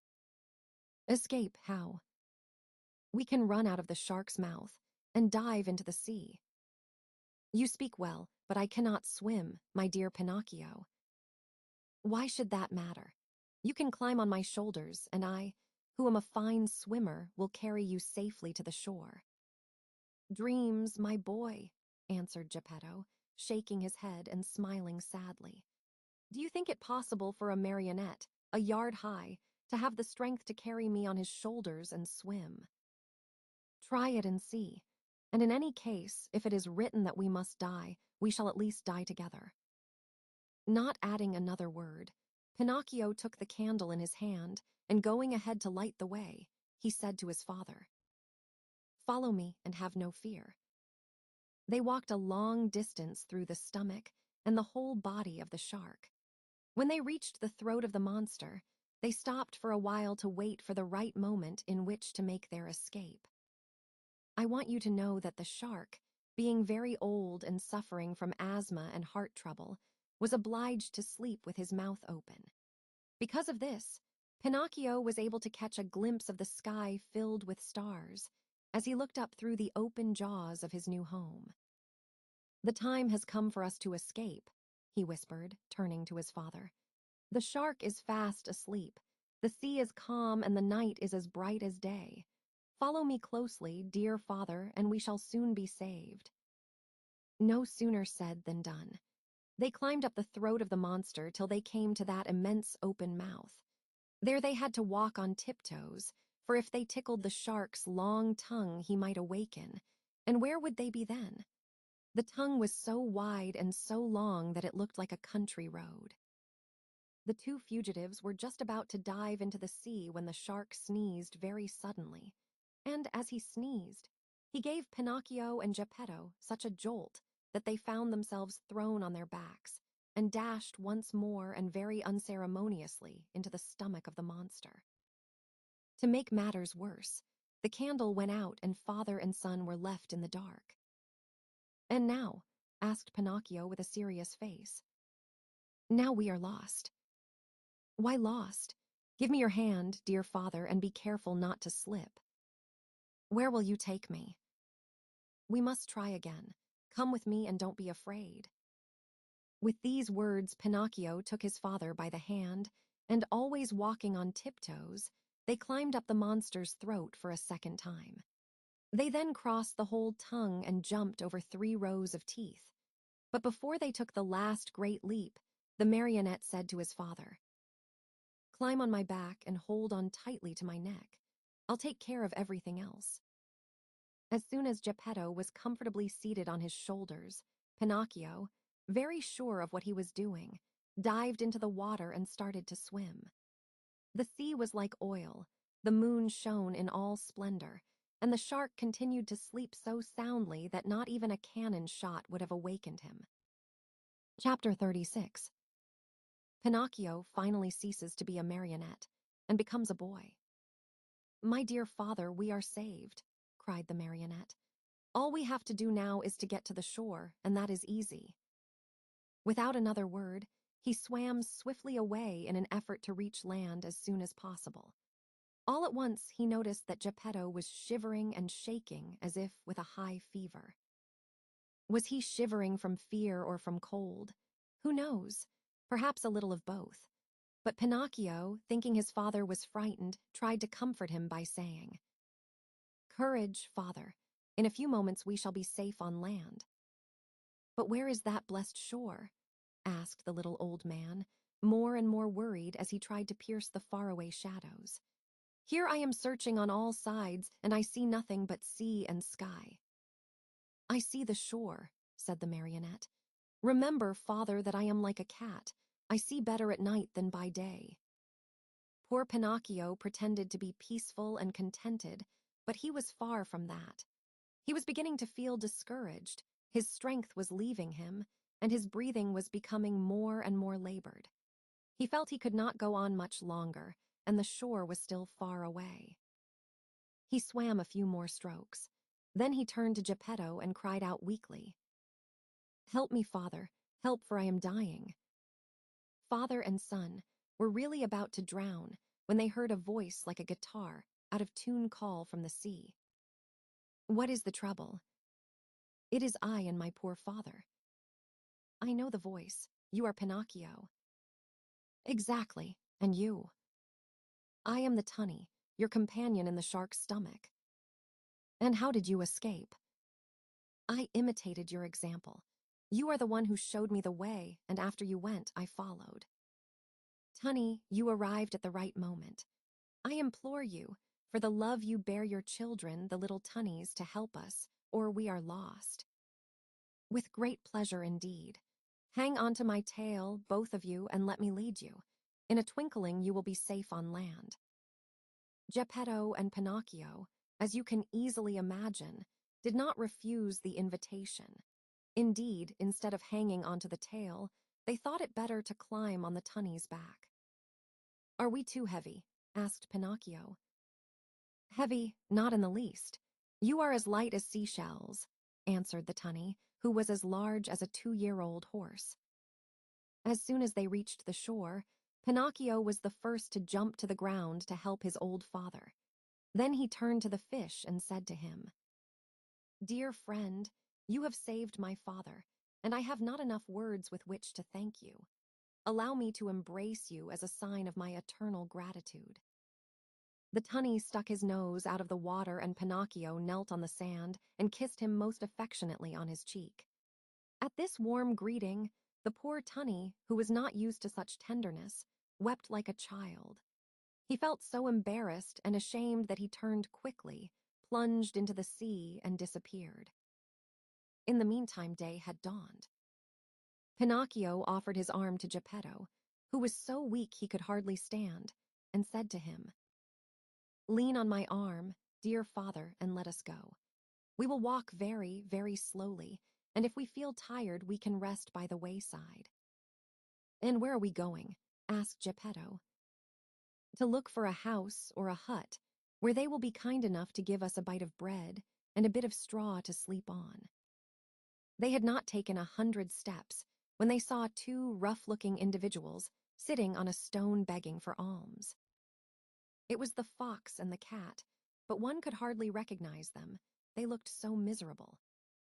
"Escape how?" "We can run out of the shark's mouth and dive into the sea." "You speak well, but I cannot swim, my dear Pinocchio." "Why should that matter? You can climb on my shoulders, and I, who am a fine swimmer, will carry you safely to the shore." "Dreams, my boy," answered Geppetto, shaking his head and smiling sadly. "Do you think it possible for a marionette, a yard high, to have the strength to carry me on his shoulders and swim? Try it and see. And in any case, if it is written that we must die, we shall at least die together." Not adding another word, Pinocchio took the candle in his hand, and going ahead to light the way, he said to his father, "Follow me and have no fear." They walked a long distance through the stomach and the whole body of the shark. When they reached the throat of the monster, they stopped for a while to wait for the right moment in which to make their escape. I want you to know that the shark, being very old and suffering from asthma and heart trouble, was obliged to sleep with his mouth open. Because of this, Pinocchio was able to catch a glimpse of the sky filled with stars as he looked up through the open jaws of his new home. "The time has come for us to escape," he whispered, turning to his father. "The shark is fast asleep. The sea is calm, and the night is as bright as day. Follow me closely, dear father, and we shall soon be saved." No sooner said than done. They climbed up the throat of the monster till they came to that immense open mouth. There they had to walk on tiptoes, for if they tickled the shark's long tongue he might awaken, and where would they be then? The tongue was so wide and so long that it looked like a country road. The two fugitives were just about to dive into the sea when the shark sneezed very suddenly, and as he sneezed, he gave Pinocchio and Geppetto such a jolt that they found themselves thrown on their backs and dashed once more and very unceremoniously into the stomach of the monster. To make matters worse, the candle went out and father and son were left in the dark. And now, asked Pinocchio with a serious face. Now we are lost. Why lost? Give me your hand, dear father, and be careful not to slip. Where will you take me? We must try again. Come with me and don't be afraid. With these words, Pinocchio took his father by the hand, and always walking on tiptoes, they climbed up the monster's throat for a second time. They then crossed the whole tongue and jumped over 3 rows of teeth. But before they took the last great leap, the marionette said to his father, "Climb on my back and hold on tightly to my neck. I'll take care of everything else." As soon as Geppetto was comfortably seated on his shoulders, Pinocchio, very sure of what he was doing, dived into the water and started to swim. The sea was like oil, the moon shone in all splendor, and the shark continued to sleep so soundly that not even a cannon shot would have awakened him. Chapter 36. Pinocchio finally ceases to be a marionette and becomes a boy. "My dear father, we are saved," cried the marionette. "All we have to do now is to get to the shore, and that is easy." Without another word, he swam swiftly away in an effort to reach land as soon as possible. All at once, he noticed that Geppetto was shivering and shaking as if with a high fever. Was he shivering from fear or from cold? Who knows? Perhaps a little of both. But Pinocchio, thinking his father was frightened, tried to comfort him by saying, "Courage, father. In a few moments we shall be safe on land." "But where is that blessed shore?" asked the little old man, more and more worried as he tried to pierce the faraway shadows. "Here I am searching on all sides, and I see nothing but sea and sky." "I see the shore," said the marionette. "Remember, father, that I am like a cat. I see better at night than by day." Poor Pinocchio pretended to be peaceful and contented, but he was far from that. He was beginning to feel discouraged, his strength was leaving him, and his breathing was becoming more and more labored. He felt he could not go on much longer, and the shore was still far away. He swam a few more strokes. Then he turned to Geppetto and cried out weakly, "Help me, father, help, for I am dying." Father and son were really about to drown when they heard a voice like a guitar out of tune call from the sea. "What is the trouble?" "It is I and my poor father." "I know the voice. You are Pinocchio." "Exactly. And you?" "I am the tunny, your companion in the shark's stomach." "And how did you escape?" "I imitated your example. You are the one who showed me the way, and after you went, I followed." "Tunny, you arrived at the right moment. I implore you, for the love you bear your children, the little tunnies, to help us, or we are lost." "With great pleasure indeed. Hang on to my tail, both of you, and let me lead you. In a twinkling you will be safe on land." Geppetto and Pinocchio, as you can easily imagine, did not refuse the invitation. Indeed, instead of hanging onto the tail, they thought it better to climb on the tunny's back. "Are we too heavy?" asked Pinocchio. "Heavy? Not in the least. You are as light as seashells," answered the tunny, who was as large as a 2-year-old horse. As soon as they reached the shore, Pinocchio was the first to jump to the ground to help his old father. Then he turned to the fish and said to him, "Dear friend, you have saved my father, and I have not enough words with which to thank you. Allow me to embrace you as a sign of my eternal gratitude." The tunny stuck his nose out of the water, and Pinocchio knelt on the sand and kissed him most affectionately on his cheek. At this warm greeting, the poor tunny, who was not used to such tenderness, wept like a child. He felt so embarrassed and ashamed that he turned quickly, plunged into the sea, and disappeared. In the meantime, day had dawned. Pinocchio offered his arm to Geppetto, who was so weak he could hardly stand, and said to him, "Lean on my arm, dear father, and let us go. We will walk very, very slowly, and if we feel tired, we can rest by the wayside." "And where are we going?" asked Geppetto. "To look for a house or a hut where they will be kind enough to give us a bite of bread and a bit of straw to sleep on." They had not taken 100 steps when they saw two rough-looking individuals sitting on a stone begging for alms. It was the fox and the cat, but one could hardly recognize them. They looked so miserable.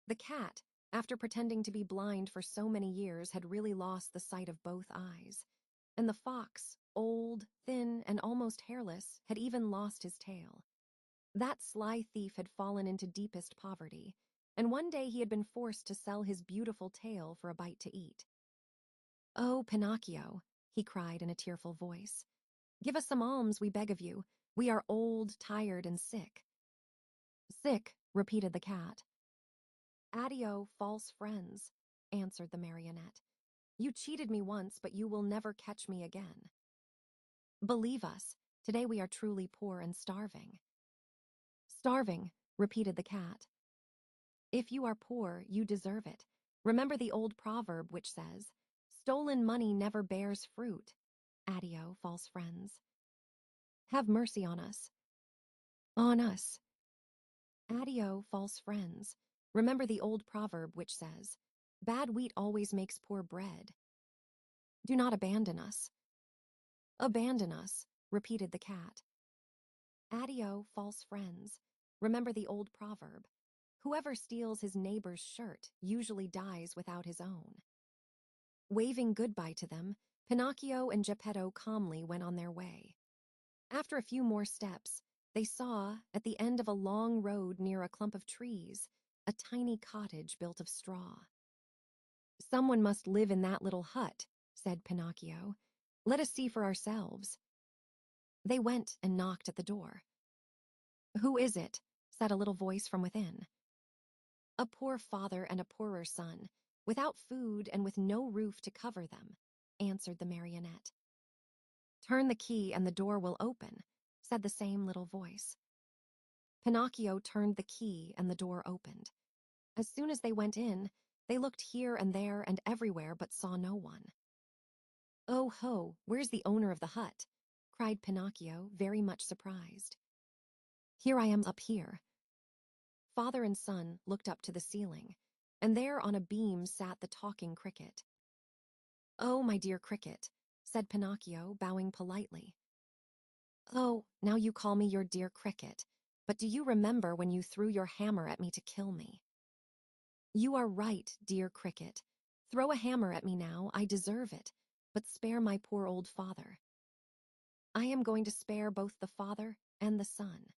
The cat, after pretending to be blind for so many years, had really lost the sight of both eyes. And the fox, old, thin, and almost hairless, had even lost his tail. That sly thief had fallen into deepest poverty, and one day he had been forced to sell his beautiful tail for a bite to eat. "Oh, Pinocchio," he cried in a tearful voice, "give us some alms, we beg of you. We are old, tired, and sick." "Sick," repeated the cat. "Addio, false friends," answered the marionette. "You cheated me once, but you will never catch me again. Believe us, today we are truly poor and starving." "Starving," repeated the cat. "If you are poor, you deserve it. Remember the old proverb which says, 'Stolen money never bears fruit.' Addio, false friends. Have mercy on us." "On us." "Addio, false friends. Remember the old proverb which says, 'Bad wheat always makes poor bread.' Do not abandon us." "Abandon us," repeated the cat. "Addio, false friends. Remember the old proverb, 'Whoever steals his neighbor's shirt usually dies without his own.'" Waving goodbye to them, Pinocchio and Geppetto calmly went on their way. After a few more steps, they saw, at the end of a long road near a clump of trees, a tiny cottage built of straw. "Someone must live in that little hut," said Pinocchio. "Let us see for ourselves." They went and knocked at the door. "Who is it?" said a little voice from within. "A poor father and a poorer son, without food and with no roof to cover them," answered the marionette. "Turn the key and the door will open," said the same little voice. Pinocchio turned the key and the door opened. As soon as they went in, they looked here and there and everywhere but saw no one. "Oh ho, where's the owner of the hut?" cried Pinocchio, very much surprised. "Here I am up here." Father and son looked up to the ceiling, and there on a beam sat the talking cricket. "Oh, my dear cricket," said Pinocchio, bowing politely. "Oh, now you call me your dear cricket, but do you remember when you threw your hammer at me to kill me?" "You are right, dear cricket. Throw a hammer at me now, I deserve it, but spare my poor old father." "I am going to spare both the father and the son.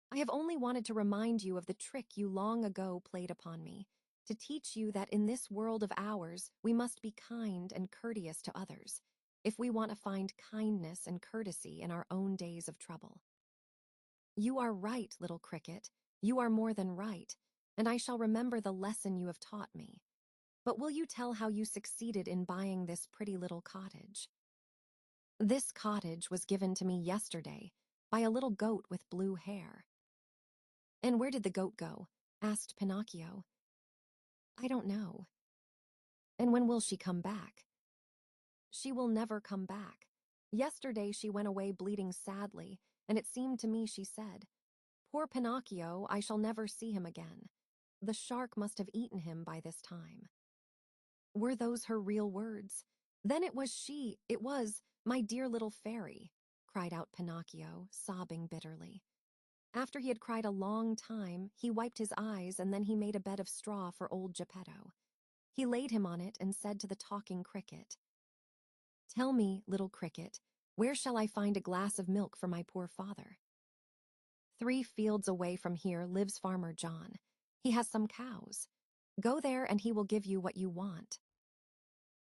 I have only wanted to remind you of the trick you long ago played upon me, to teach you that in this world of ours we must be kind and courteous to others, if we want to find kindness and courtesy in our own days of trouble." "You are right, little cricket. You are more than right, and I shall remember the lesson you have taught me. But will you tell how you succeeded in buying this pretty little cottage?" "This cottage was given to me yesterday by a little goat with blue hair." "And where did the goat go?" asked Pinocchio. "I don't know." "And when will she come back?" "She will never come back. Yesterday she went away bleeding sadly, and it seemed to me she said, 'Poor Pinocchio, I shall never see him again. The shark must have eaten him by this time.'" Were those her real words? Then it was my dear little fairy, cried out Pinocchio, sobbing bitterly. After he had cried a long time, he wiped his eyes and then he made a bed of straw for old Geppetto. He laid him on it and said to the talking cricket, "Tell me, little cricket, where shall I find a glass of milk for my poor father?" "3 fields away from here lives Farmer John. He has some cows. Go there and he will give you what you want."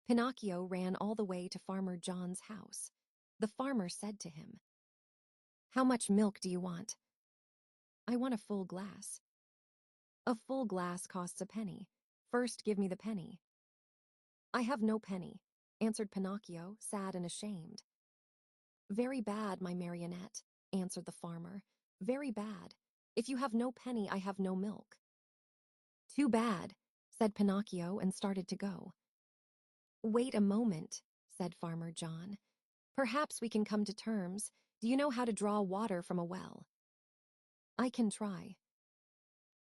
Pinocchio ran all the way to Farmer John's house. The farmer said to him, "How much milk do you want?" "I want a full glass." "A full glass costs a penny. First give me the penny." "I have no penny," answered Pinocchio, sad and ashamed. "Very bad, my marionette," answered the farmer. "Very bad. If you have no penny, I have no milk." "Too bad," said Pinocchio and started to go. "Wait a moment," said Farmer John. "Perhaps we can come to terms. Do you know how to draw water from a well?" "I can try."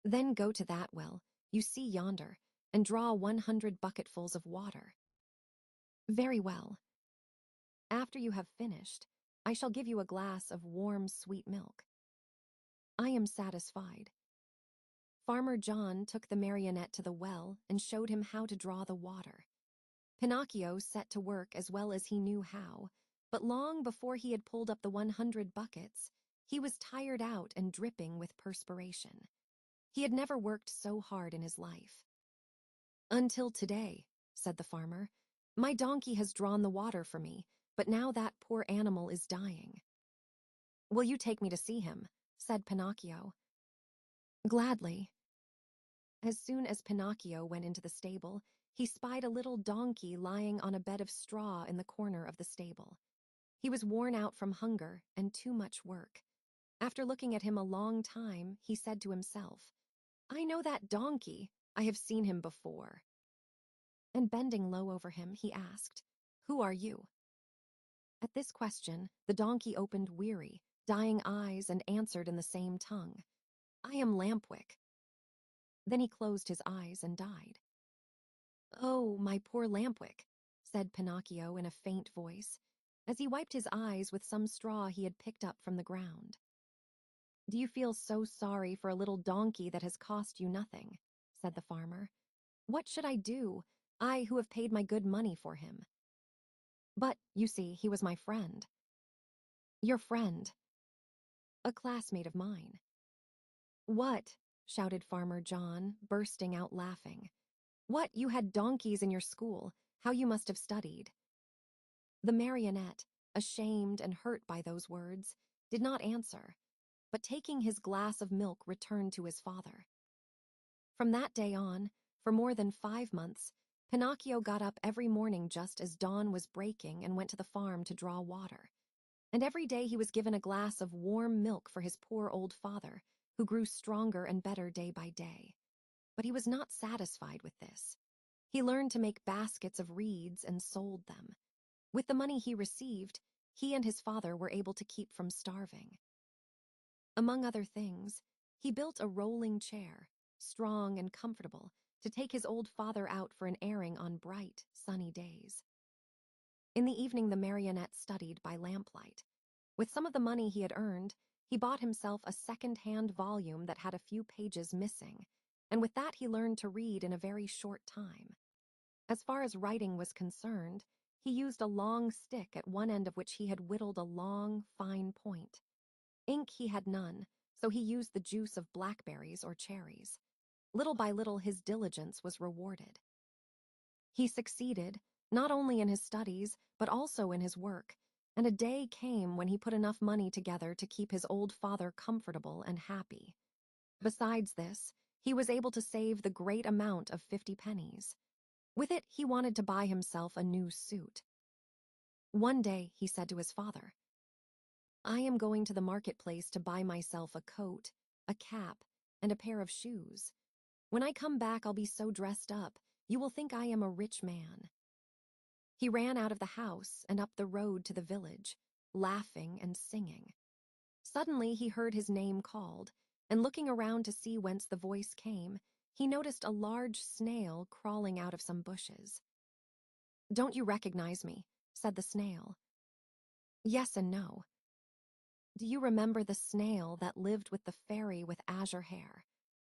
"Then go to that well. You see yonder. and draw 100 bucketfuls of water. Very well. After you have finished, I shall give you a glass of warm, sweet milk. I am satisfied. Farmer John took the marionette to the well and showed him how to draw the water. Pinocchio set to work as well as he knew how, but long before he had pulled up the 100 buckets, he was tired out and dripping with perspiration. He had never worked so hard in his life. Until today, said the farmer, my donkey has drawn the water for me, but now that poor animal is dying. Will you take me to see him? Said Pinocchio. Gladly. As soon as Pinocchio went into the stable, he spied a little donkey lying on a bed of straw in the corner of the stable. He was worn out from hunger and too much work. After looking at him a long time, he said to himself, I know that donkey. I have seen him before. And bending low over him, he asked, Who are you? At this question, the donkey opened weary, dying eyes and answered in the same tongue, I am Lampwick. Then he closed his eyes and died. Oh, my poor Lampwick, said Pinocchio in a faint voice, as he wiped his eyes with some straw he had picked up from the ground. Do you feel so sorry for a little donkey that has cost you nothing? Said the farmer. What should I do, I who have paid my good money for him? But, you see, he was my friend. Your friend? A classmate of mine. What? Shouted Farmer John, bursting out laughing. What, you had donkeys in your school? How you must have studied. The marionette, ashamed and hurt by those words, did not answer, but taking his glass of milk returned to his father. From that day on, for more than 5 months, Pinocchio got up every morning just as dawn was breaking and went to the farm to draw water. And every day he was given a glass of warm milk for his poor old father, who grew stronger and better day by day. But he was not satisfied with this. He learned to make baskets of reeds and sold them. With the money he received, he and his father were able to keep from starving. Among other things, he built a rolling chair, strong and comfortable, to take his old father out for an airing on bright, sunny days. In the evening, the marionette studied by lamplight. With some of the money he had earned, he bought himself a second-hand volume that had a few pages missing, and with that he learned to read in a very short time. As far as writing was concerned, he used a long stick at one end of which he had whittled a long, fine point. Ink he had none, so he used the juice of blackberries or cherries. Little by little his diligence was rewarded. He succeeded, not only in his studies, but also in his work, and a day came when he put enough money together to keep his old father comfortable and happy. Besides this, he was able to save the great amount of 50 pennies. With it, he wanted to buy himself a new suit. One day, he said to his father, I am going to the marketplace to buy myself a coat, a cap, and a pair of shoes. When I come back, I'll be so dressed up, you will think I am a rich man. He ran out of the house and up the road to the village, laughing and singing. Suddenly he heard his name called, and looking around to see whence the voice came, he noticed a large snail crawling out of some bushes. Don't you recognize me? Said the snail. Yes and no. Do you remember the snail that lived with the fairy with azure hair?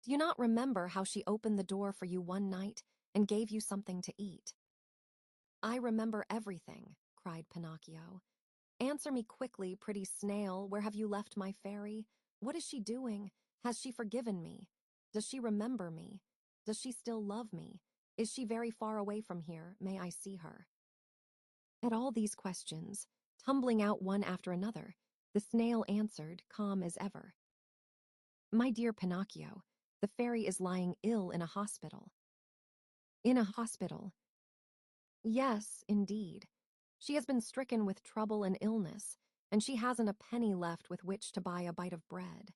Do you not remember how she opened the door for you one night and gave you something to eat? I remember everything, cried Pinocchio. Answer me quickly, pretty snail, where have you left my fairy? What is she doing? Has she forgiven me? Does she remember me? Does she still love me? Is she very far away from here? May I see her? At all these questions, tumbling out one after another, the snail answered, calm as ever. My dear Pinocchio, the fairy is lying ill in a hospital. In a hospital? Yes, indeed. She has been stricken with trouble and illness, and she hasn't a penny left with which to buy a bite of bread.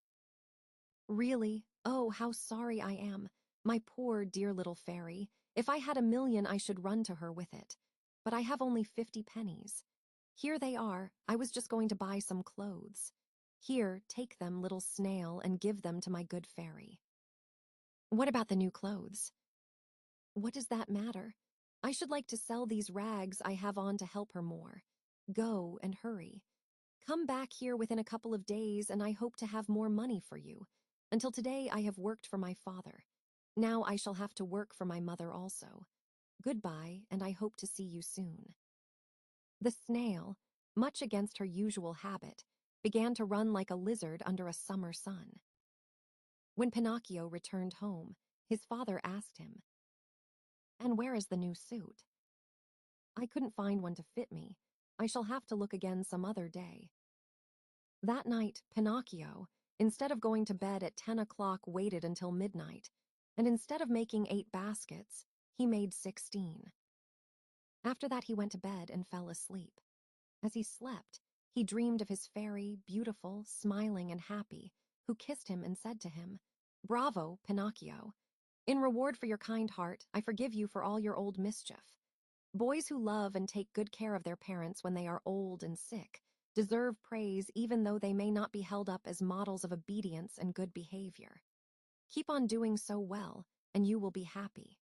Really? Oh, how sorry I am. My poor, dear little fairy. If I had 1,000,000, I should run to her with it. But I have only 50 pennies. Here they are. I was just going to buy some clothes. Here, take them, little snail, and give them to my good fairy. What about the new clothes? What does that matter? I should like to sell these rags I have on to help her more. Go and hurry. Come back here within a couple of days and I hope to have more money for you. Until today I have worked for my father. Now I shall have to work for my mother also. Goodbye, and I hope to see you soon. The snail, much against her usual habit, began to run like a lizard under a summer sun. When Pinocchio returned home, his father asked him, "And where is the new suit?" "I couldn't find one to fit me. I shall have to look again some other day." That night, Pinocchio, instead of going to bed at 10 o'clock, waited until midnight, and instead of making 8 baskets, he made 16. After that he went to bed and fell asleep. As he slept, he dreamed of his fairy, beautiful, smiling, and happy, who kissed him and said to him, "Bravo, Pinocchio. In reward for your kind heart, I forgive you for all your old mischief. Boys who love and take good care of their parents when they are old and sick deserve praise even though they may not be held up as models of obedience and good behavior. Keep on doing so well, and you will be happy."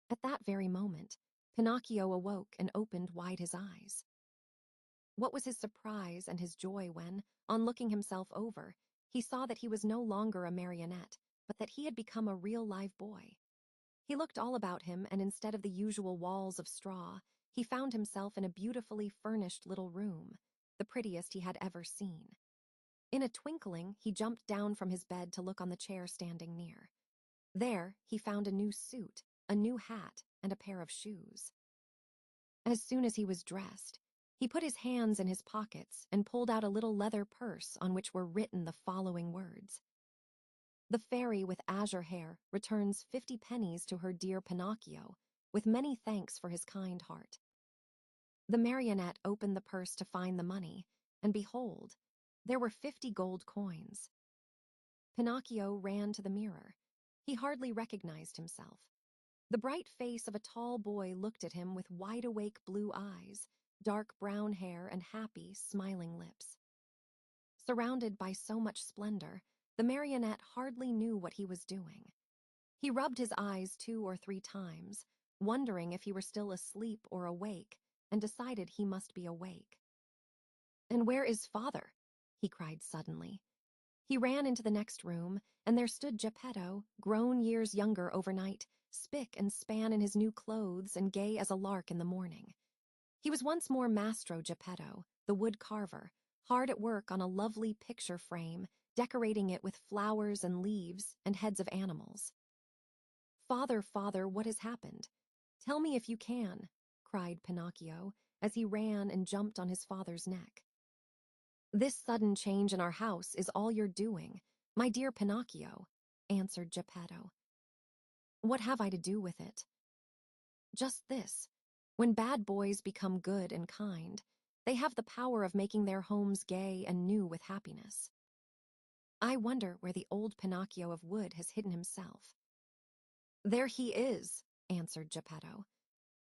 At that very moment, Pinocchio awoke and opened wide his eyes. What was his surprise and his joy when, on looking himself over, he saw that he was no longer a marionette, but that he had become a real live boy. He looked all about him, and instead of the usual walls of straw, he found himself in a beautifully furnished little room, the prettiest he had ever seen. In a twinkling, he jumped down from his bed to look on the chair standing near. There, he found a new suit, a new hat, and a pair of shoes. As soon as he was dressed, he put his hands in his pockets and pulled out a little leather purse on which were written the following words: "The fairy with azure hair returns 50 pennies to her dear Pinocchio, with many thanks for his kind heart." The marionette opened the purse to find the money, and behold, there were 50 gold coins. Pinocchio ran to the mirror. He hardly recognized himself. The bright face of a tall boy looked at him with wide-awake blue eyes, dark brown hair, and happy, smiling lips. Surrounded by so much splendor, the marionette hardly knew what he was doing. He rubbed his eyes 2 or 3 times, wondering if he were still asleep or awake, and decided he must be awake. "And where is father?" he cried suddenly. He ran into the next room, and there stood Geppetto, grown years younger overnight, spick and span in his new clothes and gay as a lark in the morning. He was once more Mastro Geppetto, the wood carver, hard at work on a lovely picture frame, decorating it with flowers and leaves and heads of animals. "Father, father, what has happened? Tell me if you can," cried Pinocchio, as he ran and jumped on his father's neck. "This sudden change in our house is all your doing, my dear Pinocchio," answered Geppetto. "What have I to do with it?" "Just this. When bad boys become good and kind, they have the power of making their homes gay and new with happiness. I wonder where the old Pinocchio of wood has hidden himself." "There he is," answered Geppetto,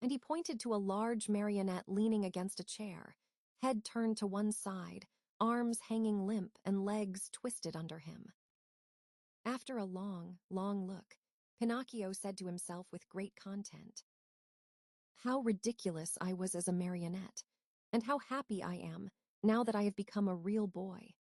and he pointed to a large marionette leaning against a chair, head turned to one side, arms hanging limp and legs twisted under him. After a long, long look, Pinocchio said to himself with great content, "How ridiculous I was as a marionette, and how happy I am now that I have become a real boy.